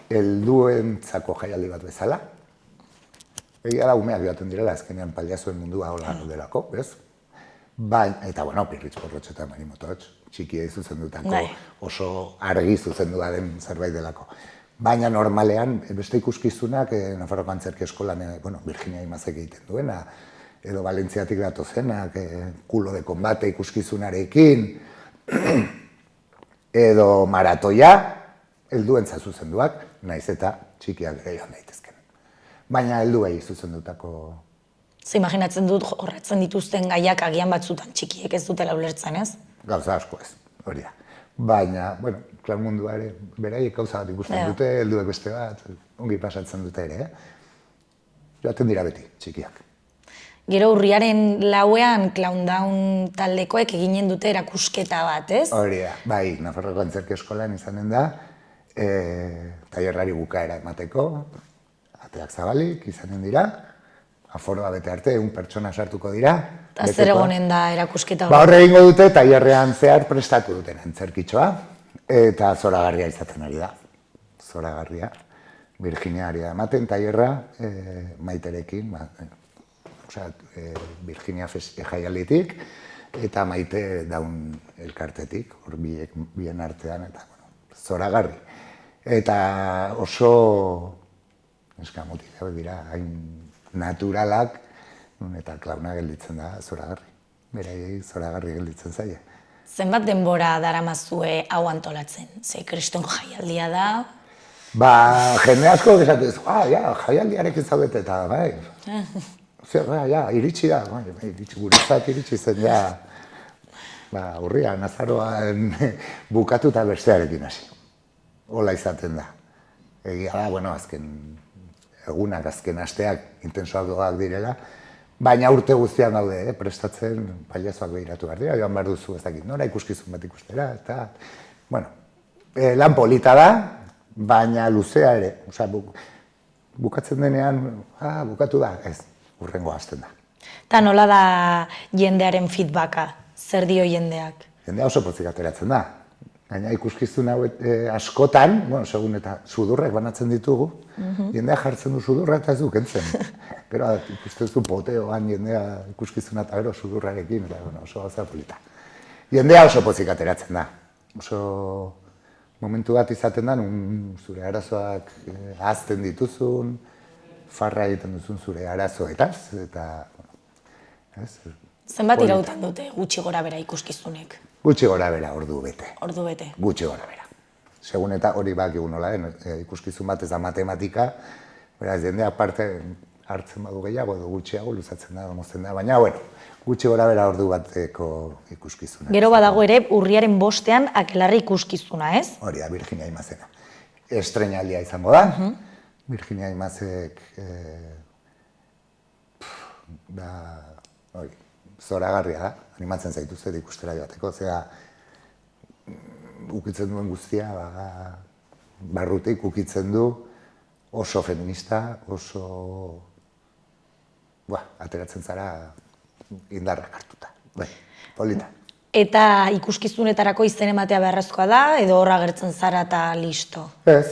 helduentzako jaialdi bat bezala. Egia da, umeak joaten direla, azkenean paliazuen mundua hola delako, ez? Eta, Pirritx Porrotx eta Mari Mototx, txikiei zuzendutako, oso argi zuzendua den zerbait delako. Baina normalean, beste ikuskizunak, Nafarroko Antzerki Eskolan, Virginia Imazek egiten duena, edo Valentziatik datozenak, Kulo de Kombate ikuskizunarekin, edo maratoia, helduentzat zuzenduak, naiz eta txikiak ere joan daitezken. Baina helduei zuzendutako...
Ze imaginatzen dut jorratzen dituzten gaiak agian batzutan txikiek ez dutela ulertzen, ez?
Gauza asko ez, hori da. Baina, klan mundua ere, beraiek gauza bat ikusten dute, helduek beste bat, ongi pasatzen dute ere, joaten dira beti, txikiak.
Gero urriaren 4ean Clowndown taldekoek eginen dute erakusketa bat, ez?
Hori da, bai, Nafarroko Antzerki Eskolan izanen da, tailerrari bukaera emateko, ateak zabalik izanen dira, aforoa bete arte, 1 pertsona sartuko dira.
Eta zer egonen da erakusketa hori?
Horre egingo dute tailerrean zehar prestatu duten antzerkitxoa, eta zoragarria izaten ari da. Zoragarria, Virginia ari da ematen tailerra Maiterekin, Virginia jaialditik, eta Maite Daun elkartetik, hor bien artean, eta zoragarri. Eta oso eskamutik dira, hain naturalak, eta klauna gelditzen da zoragarri. Beraiei zoragarri gelditzen zaie.
Zenbat denbora daramazue hau antolatzen? Ze kriston jaialdia da?
Jende asko esatez, jaialdiarekin zaudete eta, iritsi da, guretzat iritsi zen, urrian, azaroan bukatu eta bestearekin hasi. Hola izaten da. Egia da, azken egunak, azken asteak intensoak direla, baina urte guztian daude, prestatzen pailazoak behiratu behar dira, joan behar duzu ez dakit nora, ikuskizun bat ikustera, eta, lan polita da, baina luzea ere, bukatzen denean, bukatu da, ez, hurrengo hasten da.
Eta nola da jendearen feedbacka, zer dio jendeak?
Jendea oso pozik ateratzen da. Gaina ikuskizun hauet askotan, segun eta sudurrek banatzen ditugu, jendea jartzen du sudurra eta ez du kentzen. Gero ikusten zu poteoan jendea ikuskizuna eta gero sudurrarekin, eta oso gauza polita. Jendea oso pozik ateratzen da. Oso momentu bat izaten da, zure arazoak ahazten dituzun, farra egiten duzun zure arazoetaz, eta...
Zenbat irautan dute gutxi gora bera ikuskizunek?
Gutxi gora bera, ordu bete.
Ordu bete.
Gutxi gora bera. Segun eta hori bakigu nola den, ikuskizun bat ez da matematika, beraz, jendeak parte hartzen badu gehiago edo gutxiago luzatzen da, mozten da, baina, gutxi gora bera ordu bateko ikuskizuna.
Gero badago ere, urriaren 5ean Akelarre ikuskizuna, ez?
Hori da, Virginia Imazena. Estreinaldia izango da, Virginia Imazek, zoragarria da, animatzen zaituzte ikustera joateko, zera ukitzen duen guztia, barrutik ukitzen du, oso feminista, oso... ateratzen zara indarrak hartuta, polita.
Eta ikuskizunetarako izen ematea beharrezkoa da, edo horra agertzen zara eta listo?
Ez,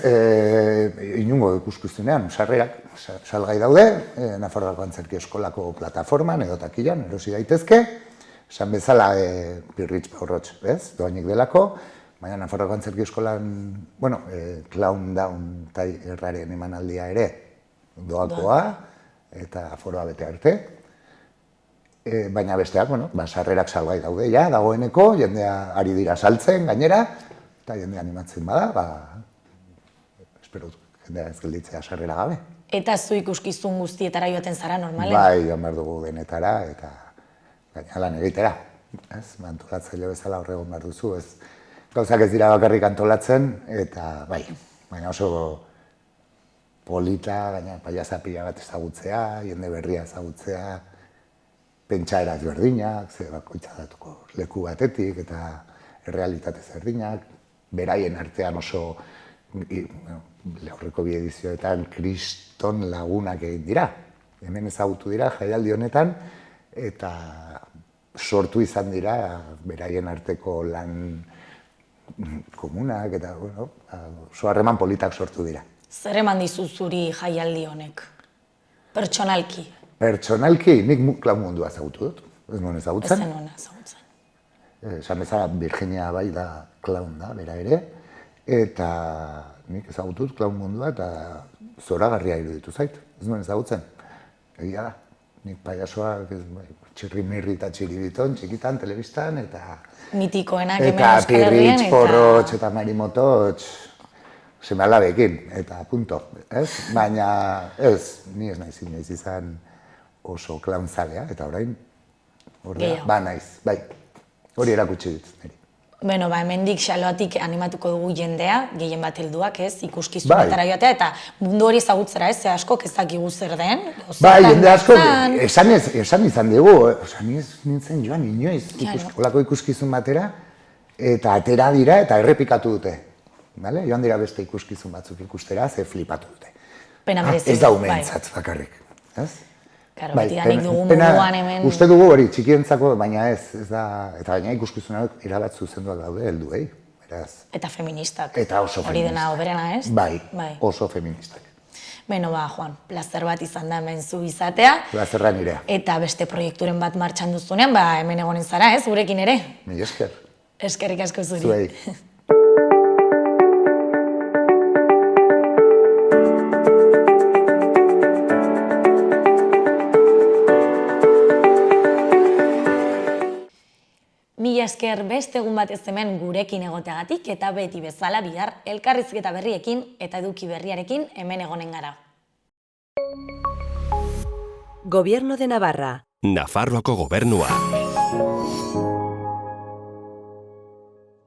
inungo ikuskizunean, sarrerak, salgai daude, Nafarroako Antzerki Eskolako plataforman edo takilan, erosi daitezke, esan bezala Pirritx Porrotx, doainik delako, baina Nafarroako Antzerki Eskolan, Clowndown tailerraren emanaldia ere doakoa, eta aforoa bete arte. Baina besteak, bueno, sarrerak salgai daude ja, dagoeneko, jendea ari dira saltzen gainera, eta jendea animatzen bada, espero jendea ez gelditzea sarrera gabe.
Eta zu ikuskizun guztietara joaten zara normalen?
Bai, joan behar dugu denetara, eta gaina lan egitera. Antolatzaile bezala horregon behar duzu, ez gauzak ez dira bakarrik antolatzen, eta bai, baina oso polita, gaina paiazapila bat ezagutzea, jende berria ezagutzea, pentsaerak berdinak, ze bakoitza datuko leku batetik eta errealitate berdinak, beraien artean oso aurreko bi edizioetan kriston lagunak egin dira. Hemen ezagutu dira jaialdi honetan eta sortu izan dira beraien arteko lan komunak eta oso harreman politak sortu dira.
Zer eman dizu zuri jaialdi honek? Pertsonalki?
Pertsonalki, nik klaun mundua ezagutu dut. Ez nuen ezagutzen.
Ez zenuen ezagutzen.
Esan bezala, Virginia bai da klaun da, bera ere. Eta nik ezagutu dut klaun mundua eta zoragarria iruditu zait. Ez nuen ezagutzen. Egia da. Nik paiasoak txirrimirri eta txiribiton, txikitan, telebistan, eta...
Mitikoenak hemen Euskal Herrian,
eta pirritx, porrotx eta marimototx, seme-alabekin, eta punto, ez? Baina ez, ni ez naiz inoiz izan oso klaunzalea, eta orain, ordea, ba naiz, bai, hori erakutsi dit, niri.
Bueno, hemendik Xaloatik animatuko dugu jendea, gehien bat helduak, ez, ikuskizunetara joatea, eta mundu hori ezagutzera, ez, ze askok ez dakigu zer den.
Bai, jende asko, esan izan dugu, ni ez nintzen joan inoiz, olako ikuskizun batera, eta atera dira eta errepikatu dute. Joan dira beste ikuskizun batzuk ikustera, ze flipatu dute.
Pena merezi.
Ez da umeentzat bakarrik, ez?
Karo, beti danik dugu munduan hemen...
Uste dugu hori, txikientzako, baina ez da... Eta baina ikuskizunak erabat zuzenduak daude helduei, beraz.
Eta feministak.
Eta oso feministak.
Hori dena oberena, ez?
Bai, oso feministak.
Beno, Juan, plazer bat izan da hemen zu izatea.
Plazerra nirea.
Eta beste proiekturen bat martxan duzunean, hemen egonen zara, ez? Gurekin ere.
Mila esker.
Eskerrik asko zuri.
Zuei.
Mila esker beste egun batez hemen gurekin egoteagatik eta beti bezala bihar elkarrizketa berriekin eta eduki berriarekin hemen egonen gara.
Gobierno de Navarra.
Nafarroako gobernua.